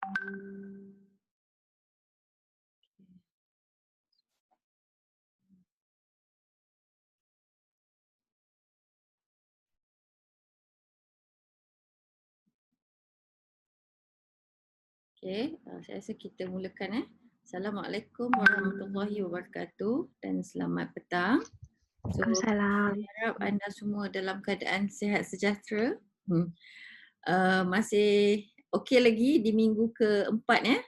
Okay, saya rasa kita mulakan. Assalamualaikum warahmatullahi wabarakatuh dan selamat petang. So, Waalaikumsalam. saya harap anda semua dalam keadaan sihat sejahtera. Masih okey lagi di minggu keempat ya.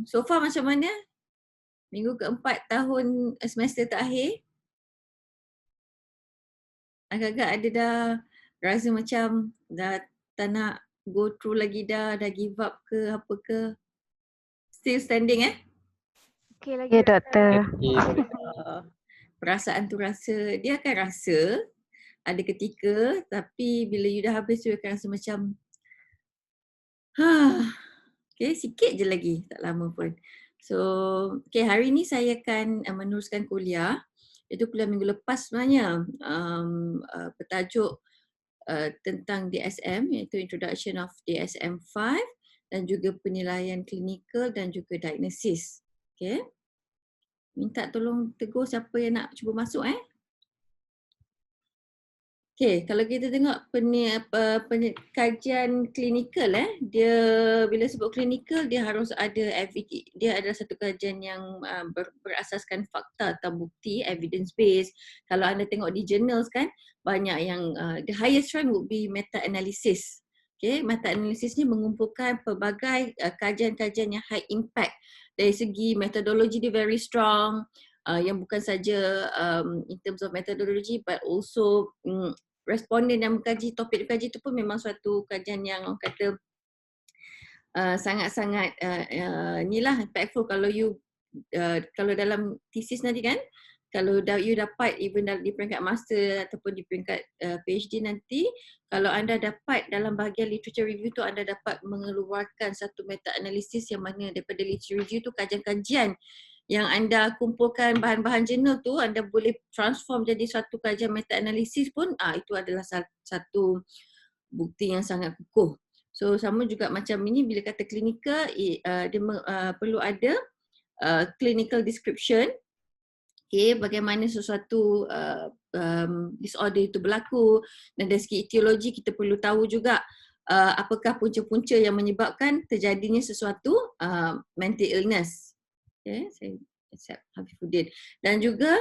So far macam mana? Minggu keempat tahun semester terakhir? Agak-agak ada dah rasa macam dah tak nak go through lagi dah give up ke apa ke? Still standing Okey lagi ya, doktor. Perasaan tu dia akan rasa ada ketika, tapi bila you dah habis you akan rasa macam okay, sikit je lagi, tak lama pun. So, okay, hari ni saya akan meneruskan kuliah. Itu kuliah minggu lepas sebenarnya. Bertajuk tentang DSM, iaitu Introduction of DSM-5 dan juga penilaian klinikal dan juga diagnosis. Okay. Minta tolong tegur siapa yang nak cuba masuk Okay, kalau kita tengok kajian klinikal dia bila sebut klinikal dia harus ada dia adalah satu kajian yang berasaskan fakta atau bukti, evidence based. Kalau anda tengok di journals kan banyak yang the highest rank would be meta analysis. Okay, meta analysis ni mengumpulkan pelbagai kajian-kajian yang high impact dari segi metodologi dia very strong. Yang bukan saja in terms of methodology but also responden yang mengkaji topik dikaji tu pun memang suatu kajian yang orang kata sangat-sangat inilah impactful kalau you kalau dalam thesis nanti kan, kalau you dapat even di peringkat master ataupun di peringkat PhD nanti, kalau anda dapat dalam bahagian literature review tu anda dapat mengeluarkan satu meta analisis yang mana daripada literature review tu kajian-kajian yang anda kumpulkan bahan-bahan jurnal tu anda boleh transform jadi satu kajian meta analisis pun itu adalah satu bukti yang sangat kukuh. So sama juga macam ini bila kata klinikal dia perlu ada clinical description. Okay, bagaimana sesuatu disorder itu berlaku dan dari segi etiologi kita perlu tahu juga apakah punca-punca yang menyebabkan terjadinya sesuatu mental illness. Okay, saya accept Hafifuddin. Dan juga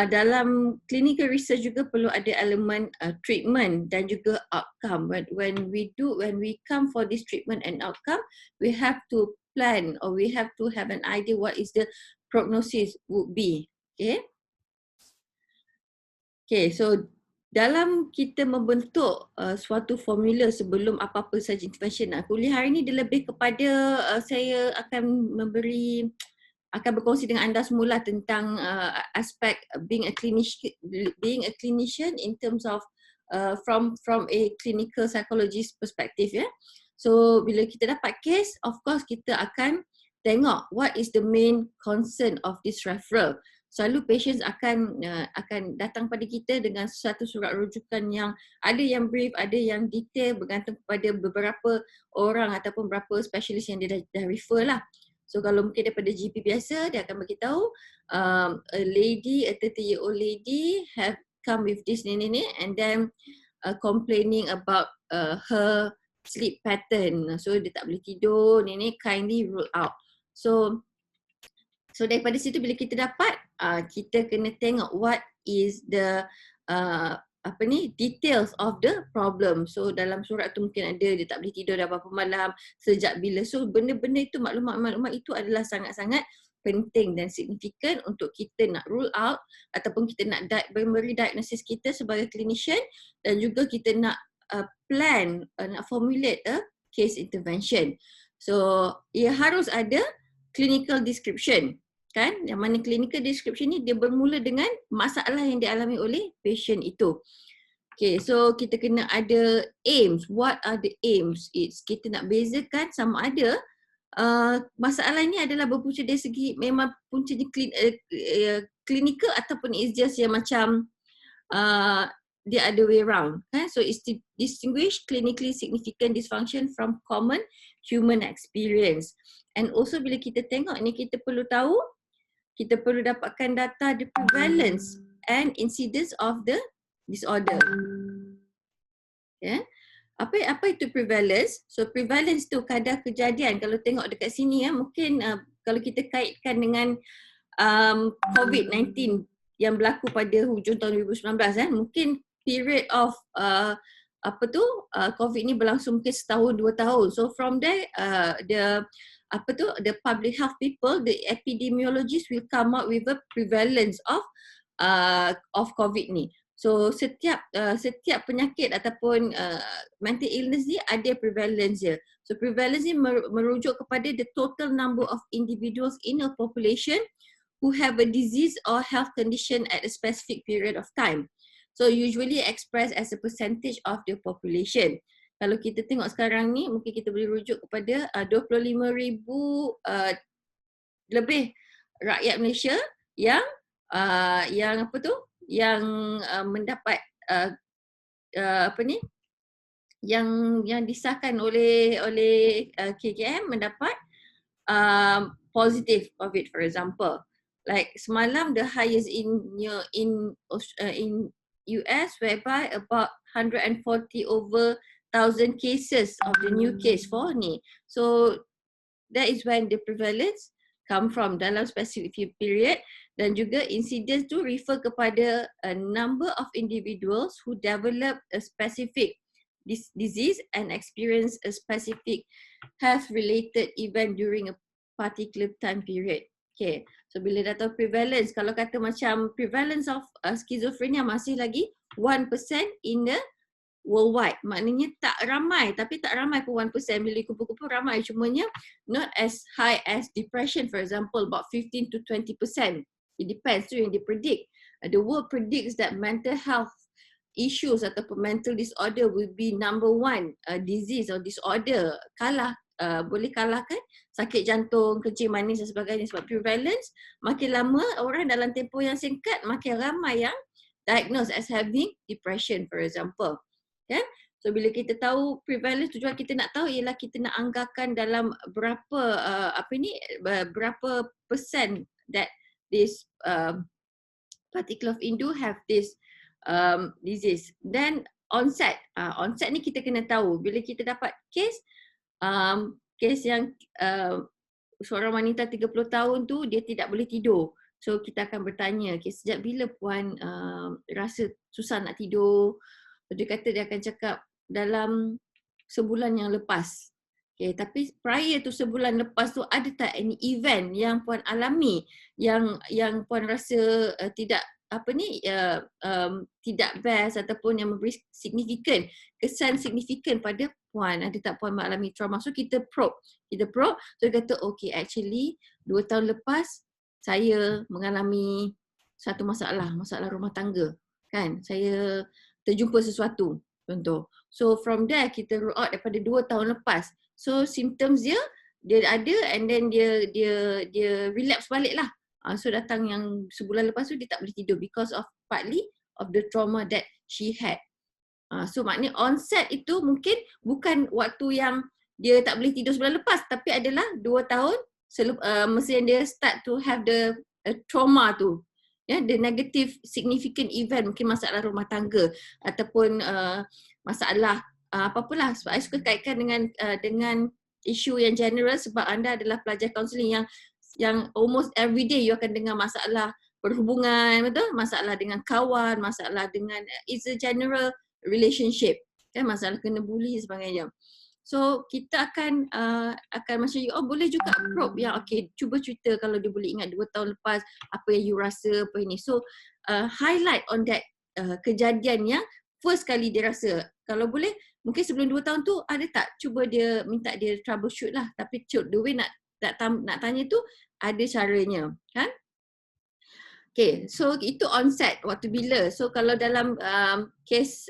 dalam clinical research juga perlu ada elemen treatment dan juga outcome. When we come for this treatment and outcome, we have to plan or we have to have an idea what is the prognosis would be. Okay, so dalam kita membentuk suatu formula sebelum apa-apa saja intervention, kuliah hari ini dia lebih kepada saya akan berkongsi dengan anda semula tentang aspek being a clinician in terms of from a clinical psychologist perspective ya. So bila kita dapat case, of course kita akan tengok what is the main concern of this referral. Selalu patients akan datang pada kita dengan satu surat rujukan yang ada yang brief, ada yang detail bergantung kepada beberapa orang ataupun beberapa specialist yang dia dah refer lah. So kalau mungkin daripada GP biasa dia akan beritahu a 30-year-old lady have come with this ni and then complaining about her sleep pattern. So dia tak boleh tidur ni kindly rule out. So daripada situ bila kita dapat kita kena tengok what is the details of the problem. So dalam surat tu mungkin ada dia tak boleh tidur dah berapa malam, sejak bila. So benda-benda itu, maklumat-maklumat itu adalah sangat-sangat penting dan signifikan untuk kita nak rule out ataupun kita nak memberi diagnosis kita sebagai clinician dan juga kita nak plan, nak formulate a case intervention. So ia harus ada clinical description. Kan, yang mana clinical description ni dia bermula dengan masalah yang dialami oleh patient itu. Okay, so kita kena ada aims. What are the aims? Kita nak bezakan sama ada masalah ni adalah berpunca dari segi memang puncanya clinical ataupun it's just yang macam the other way round. So it's to distinguish clinically significant dysfunction from common human experience. And also bila kita tengok ni, kita perlu tahu, kita perlu dapatkan data the prevalence and incidence of the disorder. Apa itu prevalence? So prevalence tu kadar kejadian. Kalau tengok dekat sini mungkin kalau kita kaitkan dengan COVID-19 yang berlaku pada hujung tahun 2019, mungkin period of COVID ni berlangsung mungkin setahun 2 tahun. So from there the public health people, the epidemiologists will come up with a prevalence of COVID ni. So setiap penyakit ataupun mental illness ni ada prevalence dia. So prevalence ni merujuk kepada the total number of individuals in a population who have a disease or health condition at a specific period of time. So usually expressed as a percentage of the population. Kalau kita tengok sekarang ni, mungkin kita boleh rujuk kepada 25,000 lebih rakyat Malaysia yang mendapat yang disahkan oleh KKM mendapat positive COVID, for example. Like semalam the highest in US, whereby about 140 over 1,000 cases of the new case for ni. So that is when the prevalence come from dalam specific period, dan juga incidence tu refer kepada a number of individuals who develop a specific disease and experience a specific health related event during a particular time period. Okay, so bila dah tahu prevalence, kalau kata macam prevalence of schizophrenia masih lagi 1% in the worldwide, maknanya tak ramai, tapi tak ramai pun 1%, bila kumpul-kumpul ramai, cumanya not as high as depression, for example, about 15 to 20%. It depends tu yang dia predict. The world predicts that mental health issues ataupun mental disorder will be number one disease or disorder, boleh kalahkan sakit jantung, kencing manis dan sebagainya. Sebab prevalence makin lama, orang dalam tempoh yang singkat makin ramai yang diagnosed as having depression, for example. So bila kita tahu prevalence, tujuan kita nak tahu ialah kita nak anggarkan dalam berapa berapa persen that this particular Hindu have this disease. Then onset ni kita kena tahu. Bila kita dapat case yang seorang wanita 30 tahun tu dia tidak boleh tidur. So kita akan bertanya, sejak bila puan rasa susah nak tidur? Dia kata dia akan cakap dalam sebulan yang lepas. Okay, tapi prior tu sebulan lepas tu ada tak any event yang puan alami yang puan rasa tidak tidak best ataupun yang memberi kesan signifikan pada puan? Ada tak puan mengalami trauma? So kita probe. So dia kata okay, actually 2 tahun lepas saya mengalami satu masalah rumah tangga, kan? Saya terjumpa sesuatu, contoh. So from there kita rule out daripada 2 tahun lepas. So symptoms dia ada, and then dia relapse balik lah. So datang yang sebulan lepas tu dia tak boleh tidur because of partly of the trauma that she had. So maknanya onset itu mungkin bukan waktu yang dia tak boleh tidur sebulan lepas, tapi adalah 2 tahun masa yang dia start to have the trauma tu. The negative significant event, mungkin masalah rumah tangga ataupun masalah apa-apalah. Sebab saya suka kaitkan dengan isu yang general, sebab anda adalah pelajar kaunseling yang almost every day you akan dengar masalah perhubungan, betul? Masalah dengan kawan, masalah dengan it's a general relationship, kan? Masalah kena bully dan sebagainya. So kita akan macam boleh juga probe yang okay, cuba cerita kalau dia boleh ingat 2 tahun lepas apa yang you rasa, apa ini. So highlight on that kejadian yang first kali dia rasa. Kalau boleh mungkin sebelum 2 tahun tu ada tak cuba dia minta dia troubleshoot lah, tapi the way nak tanya tu ada caranya, kan? Okay, so itu onset waktu bila. So kalau dalam case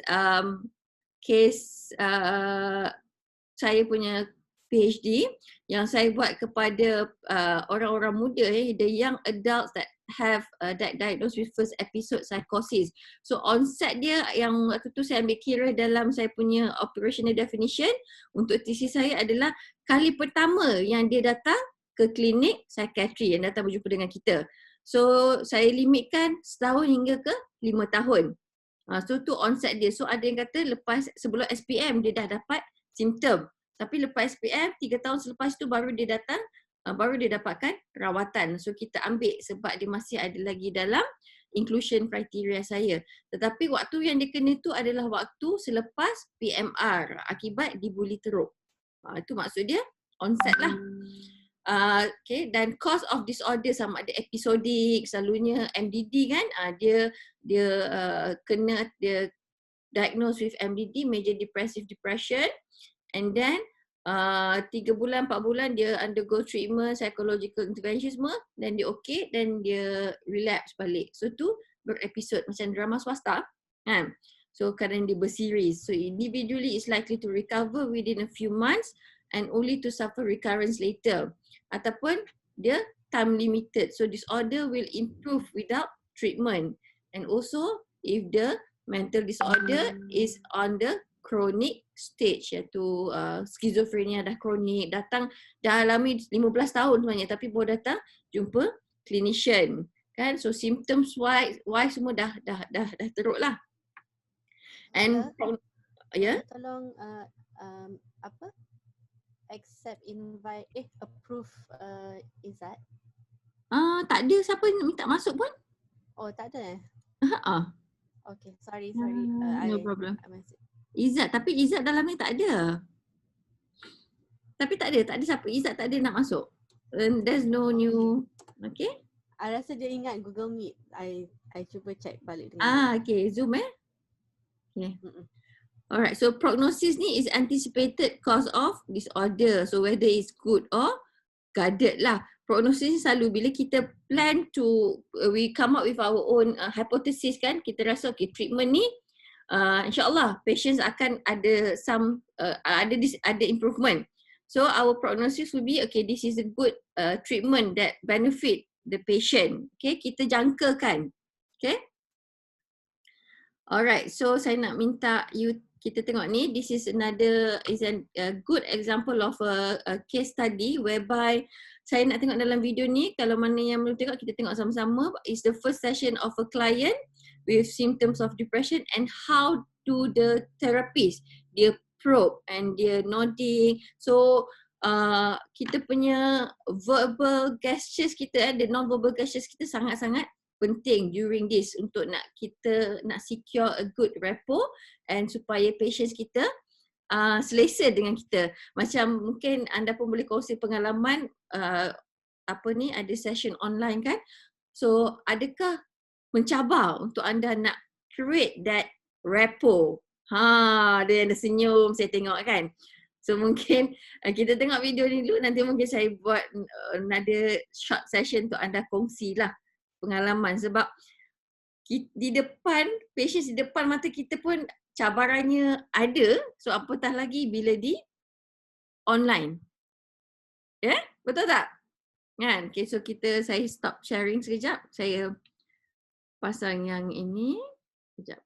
saya punya PhD yang saya buat kepada orang-orang muda, the young adults that have that diagnosed with first episode psychosis. So onset dia yang waktu tu saya ambil kira dalam saya punya operational definition untuk thesis saya adalah kali pertama yang dia datang ke klinik psikiatri yang datang berjumpa dengan kita. So saya limitkan setahun hingga ke 5 tahun. So tu onset dia. So ada yang kata lepas sebelum SPM dia dah dapat simptom. Tapi lepas SPM 3 tahun selepas tu baru dia datang, baru dia dapatkan rawatan. So kita ambil sebab dia masih ada lagi dalam inclusion criteria saya. Tetapi waktu yang dia kena tu adalah waktu selepas PMR akibat dibuli teruk. Itu maksud dia onset lah. Okay, dan cause of disorder sama ada episodik, selalunya MDD kan, dia kena dia diagnosed with MDD, major depressive depression, and then 3 bulan 4 bulan dia undergo treatment, psychological intervention semua, dan dia okay, dan dia relapse balik. So tu berepisod macam drama swasta kan. So kadang dia berseries. So individually is likely to recover within a few months and only to suffer recurrence later. Ataupun dia time limited. So disorder will improve without treatment. And also if the mental disorder is on the chronic stage, iaitu skizofrenia dah kronik, datang dah alami 15 tahun sebenarnya tapi baru datang jumpa clinician kan. So symptoms wise semua dah teruk lah. And tolong accept invite approve Izzat. Tak ada siapa minta masuk pun. Oh tak ada Okay, sorry. No problem. Izzat, tapi Izzat dalam ni tak ada. Tapi tak ada siapa. Izzat tak ada nak masuk. There's no new. Okay. I rasa dia ingat Google Meet. I cuba check balik dengan okay. Zoom Okay. Alright, so prognosis ni is anticipated cause of disorder. So whether it's good or guarded lah. Prognosis ni selalu bila kita plan to, we come up with our own hypothesis kan. Kita rasa okay, treatment ni insyaAllah patients akan ada some, ada improvement. So our prognosis will be okay, this is a good treatment that benefit the patient. Okay, kita jangkakan. Okay. Alright, so saya nak minta kita tengok ni, this is a good example of a case study whereby saya nak tengok dalam video ni, kalau mana yang belum tengok kita tengok sama-sama. It's the first session of a client with symptoms of depression and how do the therapist, dia probe and dia nodding. So kita punya verbal gestures kita, the non-verbal gestures kita sangat-sangat penting during this untuk kita nak secure a good rapport and supaya patients kita selesa dengan kita. Macam mungkin anda pun boleh kongsi pengalaman ada session online kan. So adakah mencabar untuk anda nak create that rapport? Dia ada senyum saya tengok kan. So mungkin kita tengok video ni dulu, nanti mungkin saya buat another short session untuk anda kongsi lah pengalaman, sebab di depan, patients di depan mata kita pun cabarannya ada. So apatah lagi bila di online. Betul tak? Kan? Okay, so saya stop sharing sekejap. Saya pasang yang ini. Sekejap.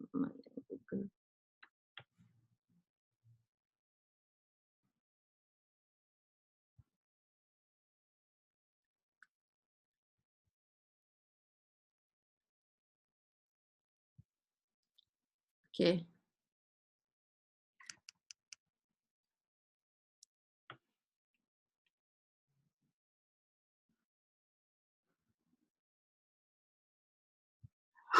Okay.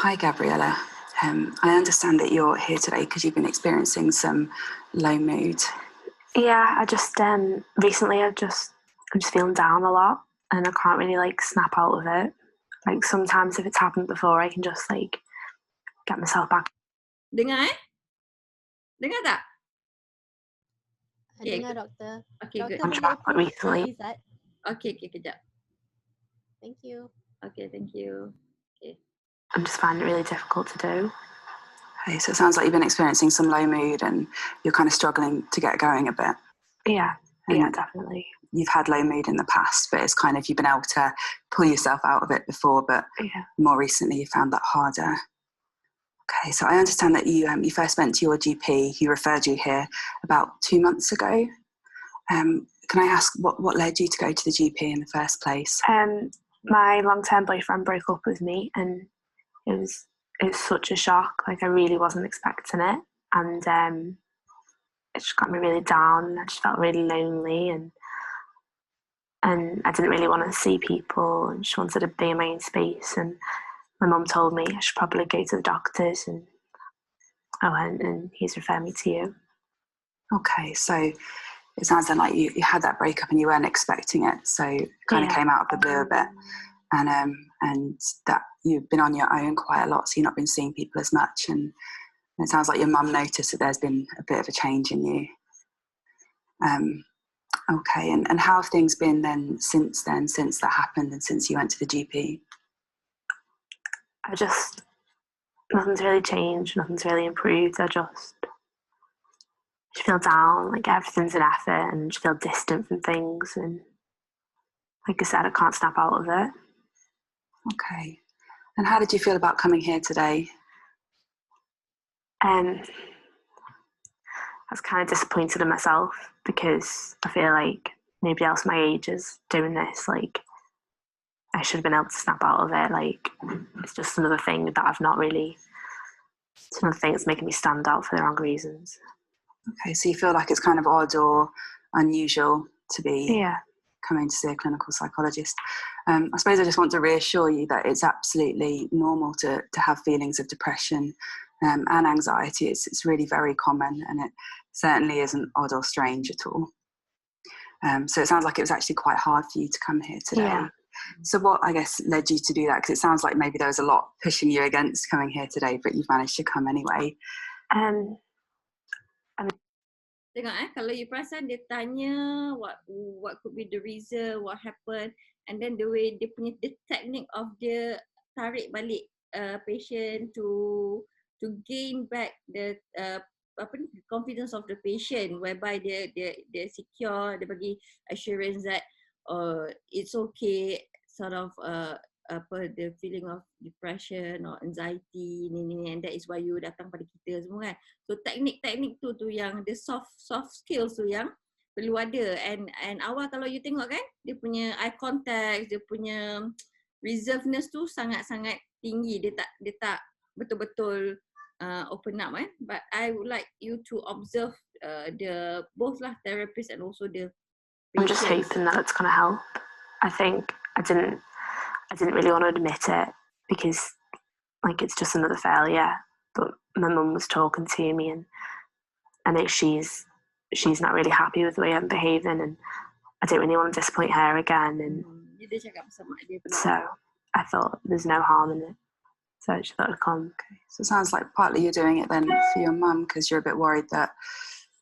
Hi, Gabriella. I understand that you're here today because you've been experiencing some low mood. Yeah, I just recently I'm just feeling down a lot and I can't really snap out of it. Like sometimes if it's happened before, I can just get myself back. Dengar Dengar tak? Dengar doktor. Okay, doktor good. I'm trying recently. Okay, kejap. Thank you. Okay, thank you. Okay. I'm just finding it really difficult to do. Okay, so it sounds like you've been experiencing some low mood and you're kind of struggling to get going a bit. Yeah. And Yeah, definitely. you've had low mood in the past, but it's kind of, you've been able to pull yourself out of it before, but Yeah. more recently you found that harder. Okay, so I understand that you first went to your GP, he referred you here about 2 months ago. Can I ask what led you to go to the GP in the first place? My long-term boyfriend broke up with me, and it was such a shock. Like, I really wasn't expecting it, and it just got me really down. I just felt really lonely, and I didn't really want to see people, and just wanted to be in my own space. And my mum told me I should probably go to the doctors, and I went, and he's referred me to you. Okay, so it sounds like you had that breakup and you weren't expecting it, so it kind of came out of the blue a bit, and that you've been on your own quite a lot, so you've not been seeing people as much, and it sounds like your mum noticed that there's been a bit of a change in you. Okay, and how have things been since that happened and since you went to the GP? Nothing's really changed, nothing's really improved. I just feel down, like everything's an effort, and just feel distant from things, and like I said, I can't snap out of it. Okay, and how did you feel about coming here today? I was kind of disappointed in myself, because I feel like nobody else my age is doing this. Like, I should have been able to snap out of it. Like, it's just another thing that it's another thing that's making me stand out for the wrong reasons. Okay, so you feel like it's kind of odd or unusual to be coming to see a clinical psychologist. I suppose I just want to reassure you that it's absolutely normal to have feelings of depression and anxiety. It's really very common, and it certainly isn't odd or strange at all. So it sounds like it was actually quite hard for you to come here today. Yeah. So what, I guess, led you to do that? Because it sounds like maybe there was a lot pushing you against coming here today, but you've managed to come anyway. Tengok kalau you perasan dia tanya what could be the reason, what happened, and then the way dia punya the technique of dia tarik balik patient to gain back the confidence of the patient, whereby dia secure, dia bagi assurance that it's okay, sort of the feeling of depression or anxiety ni, and that is why you datang pada kita semua kan. So teknik-teknik tu yang the soft skills tu yang perlu ada, and awal kalau you tengok kan, dia punya eye contact, dia punya reservedness tu sangat-sangat tinggi, dia tak betul-betul open up but I would like you to observe the both lah, therapist and also the patient. I'm just hoping that it's going to help. I think I didn't really want to admit it, because like it's just another failure, but my mum was talking to me, and I know she's not really happy with the way I'm behaving, and I don't really want to disappoint her again, and so I thought there's no harm in it, so I just thought I'd come. Okay. So it sounds like partly you're doing it then for your mum, because you're a bit worried that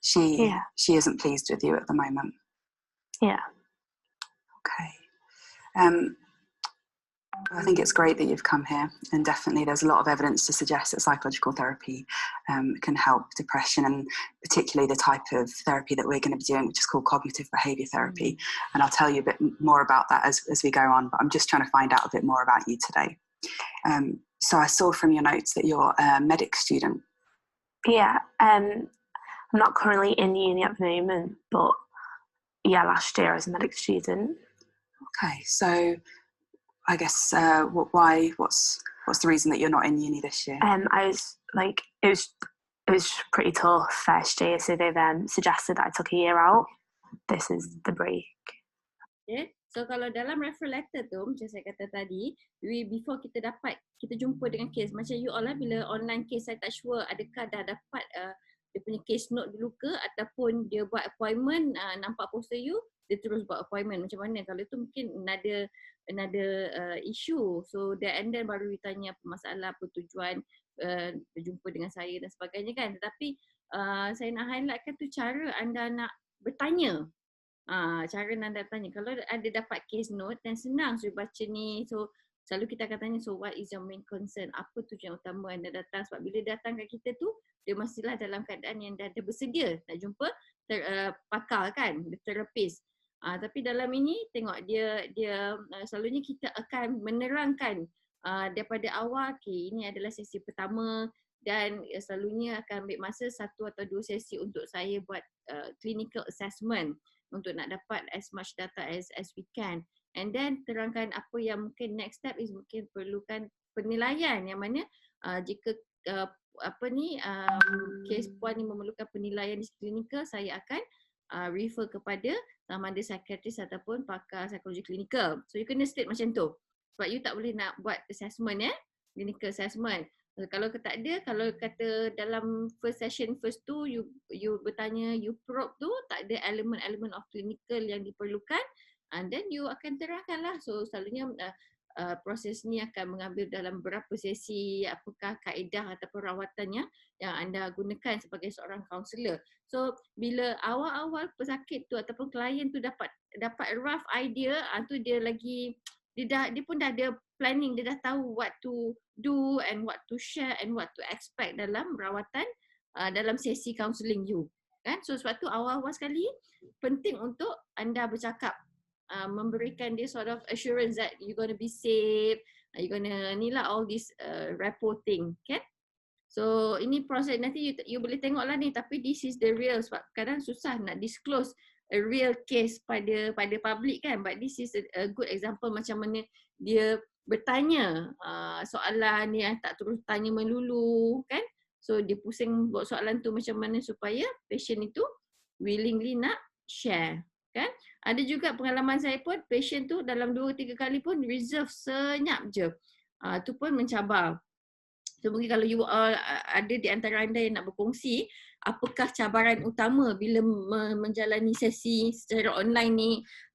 she isn't pleased with you at the moment. Yeah. Okay. I think it's great that you've come here, and definitely there's a lot of evidence to suggest that psychological therapy can help depression, and particularly the type of therapy that we're going to be doing, which is called cognitive behaviour therapy. And I'll tell you a bit more about that as we go on, but I'm just trying to find out a bit more about you today. So I saw from your notes that you're a medic student. Yeah, I'm not currently in uni at the moment, but yeah, last year I was a medic student. Okay, so I guess why? What's the reason that you're not in uni this year? I was like, it was pretty tough first year, so they then suggested that I took a year out. This is the break. Okay. So kalau dalam referral letter tu, macam saya kata tadi, before kita jumpa dengan case, macam you all lah, bila online case saya tak sure adakah dah dapat dia punya case note dulu ke, ataupun dia buat appointment, nampak poster you, dia terus buat appointment. Macam mana? Kalau itu mungkin another issue. So and then baru ditanya apa masalah, apa tujuan berjumpa dengan saya dan sebagainya kan. Tetapi saya nak highlightkan tu cara anda nak bertanya. Cara anda tanya, kalau ada dapat case note dan senang so baca ni, so selalu kita akan tanya, so what is your main concern? Apa tujuan utama anda datang? Sebab bila datang kat kita tu, dia mestilah dalam keadaan yang dah bersedia nak jumpa pakar kan, terapis. Tapi dalam ini tengok dia selalunya kita akan menerangkan daripada awal, okay, ini adalah sesi pertama dan selalunya akan ambil masa 1 atau 2 sesi untuk saya buat clinical assessment untuk nak dapat as much data as we can. And then terangkan apa yang mungkin next step is mungkin perlukan penilaian yang mana jika kes puan ni memerlukan penilaian di klinikal, saya akan refer kepada sama ada psikiatris ataupun pakar psikologi klinikal. So you kena state macam tu. Sebab you tak boleh nak buat assessment clinical assessment. Kalau tak ada, kalau kata dalam first session, first tu you bertanya, you probe tu tak ada elemen-elemen of clinical yang diperlukan, and then you akan terangkan lah. So selalunya proses ni akan mengambil dalam berapa sesi, apakah kaedah ataupun rawatannya yang anda gunakan sebagai seorang kaunselor. So bila awal-awal pesakit tu ataupun klien tu dapat rough idea, tu dia pun dah ada planning, dia dah tahu what to do and what to share and what to expect dalam rawatan dalam sesi counselling you. Kan? So sebab tu awal-awal sekali penting untuk anda bercakap, memberikan dia sort of assurance that you're going to be safe, you're going to all this reporting, okay? So ini proses nanti you boleh tengok lah ni, tapi this is the real, sebab kadang susah nak disclose a real case pada public kan, but this is a good example macam mana dia bertanya soalan yang tak terus tanya melulu kan. So dia pusing buat soalan tu macam mana supaya patient itu willingly nak share kan. Ada juga pengalaman saya pun, patient tu dalam 2-3 kali pun reserve senyap je. Tu pun mencabar. So mungkin kalau you ada di antara anda yang nak berkongsi, apakah cabaran utama bila menjalani sesi secara online ni,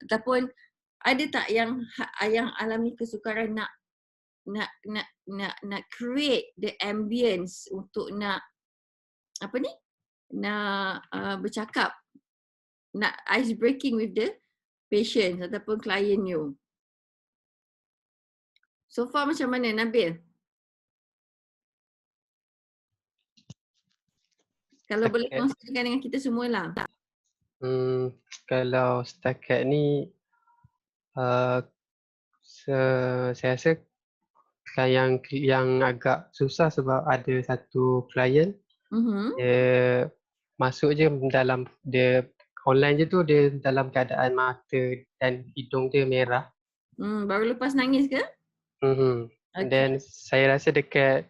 ataupun ada tak yang alami kesukaran nak create the ambience untuk nak bercakap, nak ice breaking with the patient ataupun client you. So far macam mana Nabil? Kalau boleh kongsikan dengan kita semua lah. Kalau setakat ni saya rasa yang agak susah sebab ada satu klien dia masuk je dalam, dia online je tu, dia dalam keadaan mata dan hidung dia merah. Baru lepas nangis ke? And then saya rasa dekat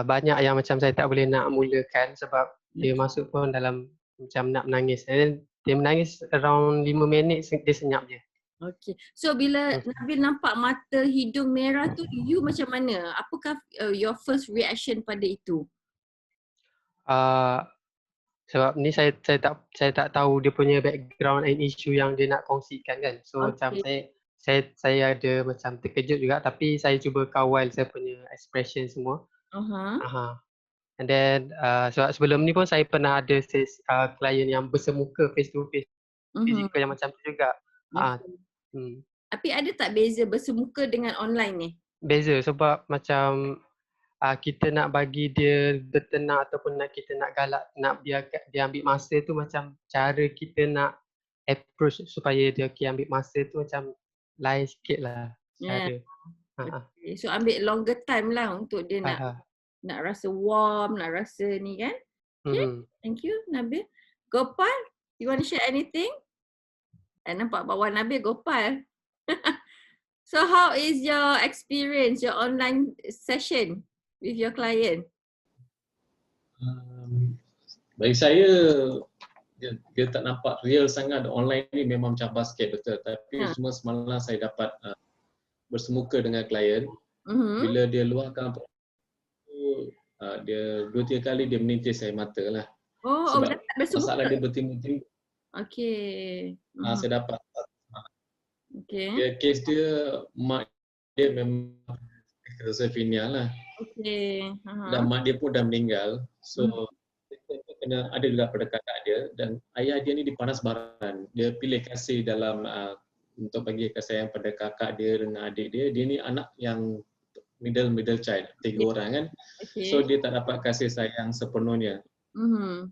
banyak yang macam saya tak boleh nak mulakan sebab dia masuk pun dalam macam nak menangis. And then dia menangis around 5 minit dia senyap je. Okay. So bila Nabil nampak mata hidung merah tu, you macam mana? Apakah your first reaction pada itu? Sebab ni saya tak tahu dia punya background and issue yang dia nak kongsikan kan. So macam saya ada macam terkejut juga, tapi saya cuba kawal saya punya expression semua. And then sebab sebelum ni pun saya pernah ada klien yang bersemuka face to face, physical yang macam tu juga. Tapi ada tak beza bersemuka dengan online ni? Beza sebab macam kita nak bagi dia bertenang ataupun kita nak galak, nak biar dia ambil masa tu, macam cara kita nak approach supaya dia ambil masa tu macam lain sikit lah cara. Okay. So ambil longer time lah untuk dia nak rasa warm, nak rasa ni kan. Okay. Thank you Nabil. Gopal, you want to share anything? Nampak bawah Nabil Gopal. So how is your experience, your online session with your client? Bagi saya dia tak nampak real sangat. Online ni memang macam basket betul, tapi cuma semalam saya dapat bersemuka dengan klien. Bila dia luahkan dia 2-3 kali dia menitis air mata lah. Sebab masalah dia bertimbul-timbul. Okey. Saya dapat. Okey. Kes dia, mak dia memang schizophrenia lah. Okey. Dan mak dia pun dah meninggal. So kena ada juga pada kakak dia, dan ayah dia ni dipanas baran. Dia pilih kasih dalam untuk bagi kasih sayang pada kakak dia dengan adik dia. Dia ni anak yang middle child, 3 orang kan. So dia tak dapat kasih sayang sepenuhnya.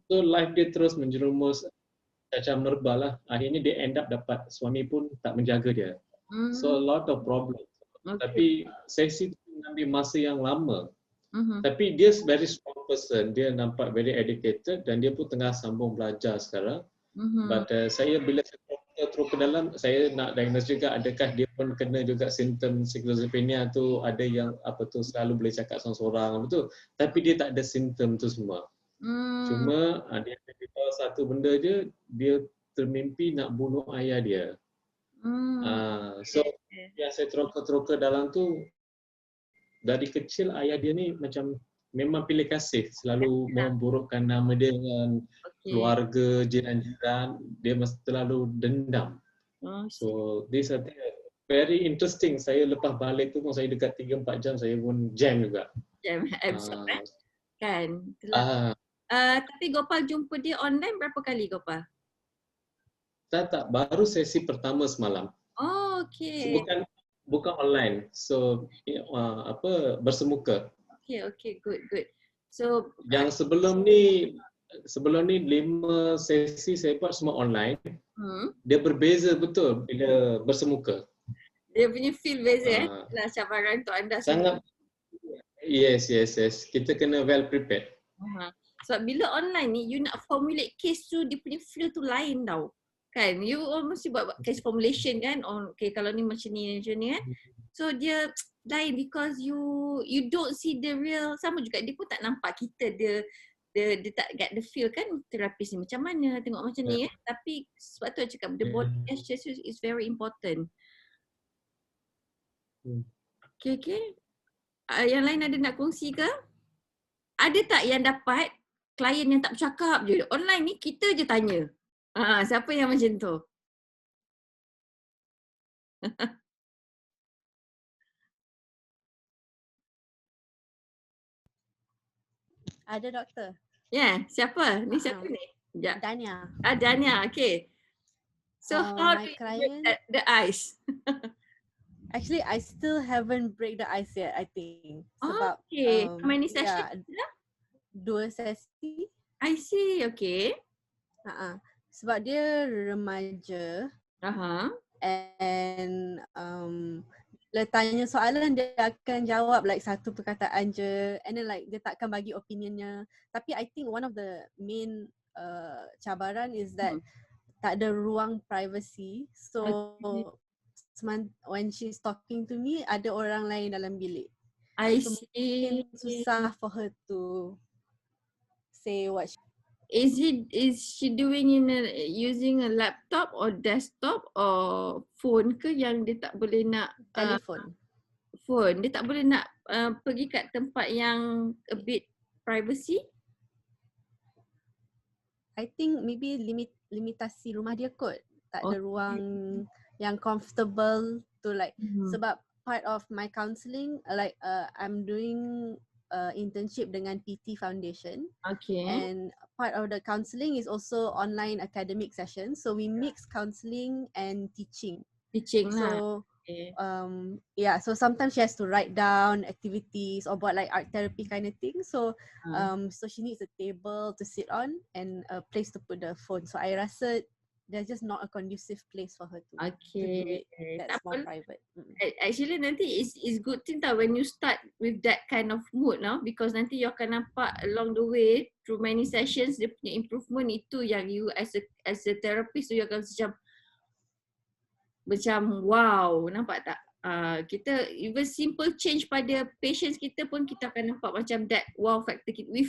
So life dia terus menjerumus macam merbah lah. Akhirnya dia end up dapat suami pun tak menjaga dia. So a lot of problem. Tapi sesi tu mengambil masa yang lama. Tapi dia very strong person. Dia nampak very educated dan dia pun tengah sambung belajar sekarang. But saya bila terus ke dalam, saya nak diagnose juga adakah dia pun kena juga simptom schizophrenia tu, ada yang apa tu selalu boleh cakap seorang-seorang betul. Tapi dia tak ada simptom tu semua. Cuma dia beritahu satu benda je, dia termimpi nak bunuh ayah dia. So yang saya teroka dalam tu, dari kecil ayah dia ni macam memang pilih kasih, selalu memburukkan nama dia dengan keluarga, jiran-jiran, dia mesti terlalu dendam. So this I think very interesting. Saya lepas balik tu pun saya dekat 3-4 jam saya pun jam juga. Jam absorb kan. Tapi Gopal jumpa dia online berapa kali Gopal? Tak, baru sesi pertama semalam. Oh, okey. Bukan online. So bersemuka. Okay, good. So yang sebelum ni 5 sesi saya buat semua online. Dia berbeza betul bila bersemuka. Dia punya feel beza lah cabaran untuk anda sangat semua. Yes. Kita kena well prepared. So bila online ni you nak formulate case tu, dia punya feel tu lain tau. Kan? You mesti buat case formulation kan. Okay, kalau ni macam ni kan. So dia lain because you don't see the real, sama juga dia pun tak nampak kita, dia tak get the feel kan terapis ni macam mana, tengok macam ni tapi sebab tu saya cakap the body gesture is very important. Okay. Yang lain ada nak kongsi ke? Ada tak yang dapat klien yang tak bercakap je? Online ni kita je tanya. Siapa yang macam tu? Ada doktor. Siapa? Ni siapa ni? Dania. Dania, okay. So how do you break the ice? Actually, I still haven't break the ice yet, I think. Sebab, okay. How many sessions? 2 sesi. I see, okay. Sebab dia remaja. And bila tanya soalan dia akan jawab like satu perkataan je, and then like dia takkan bagi opinionnya. Tapi I think one of the main cabaran is that tak ada ruang privacy. So when she's talking to me, ada orang lain dalam bilik. I so see. Mungkin susah for her to say what Is she doing using a laptop or desktop or phone ke yang dia tak boleh nak telefon? Phone. Dia tak boleh nak pergi kat tempat yang a bit privacy? I think maybe limitasi rumah dia kot. Tak ada ruang yang comfortable to like sebab part of my counselling like I'm doing internship dengan PT Foundation. Okay. And part of the counselling is also online academic sessions. So we mix counselling and teaching. So so sometimes she has to write down activities or buat like art therapy kind of thing. So so she needs a table to sit on and a place to put the phone. So I rasa there's just not a conducive place for her to do it. That's more private. Actually nanti is good thing tau when you start with that kind of mood because nanti you akan nampak along the way through many sessions dia punya improvement itu yang you as a therapist you akan macam wow, nampak tak? Kita even simple change pada patients kita pun kita akan nampak macam that wow factor. We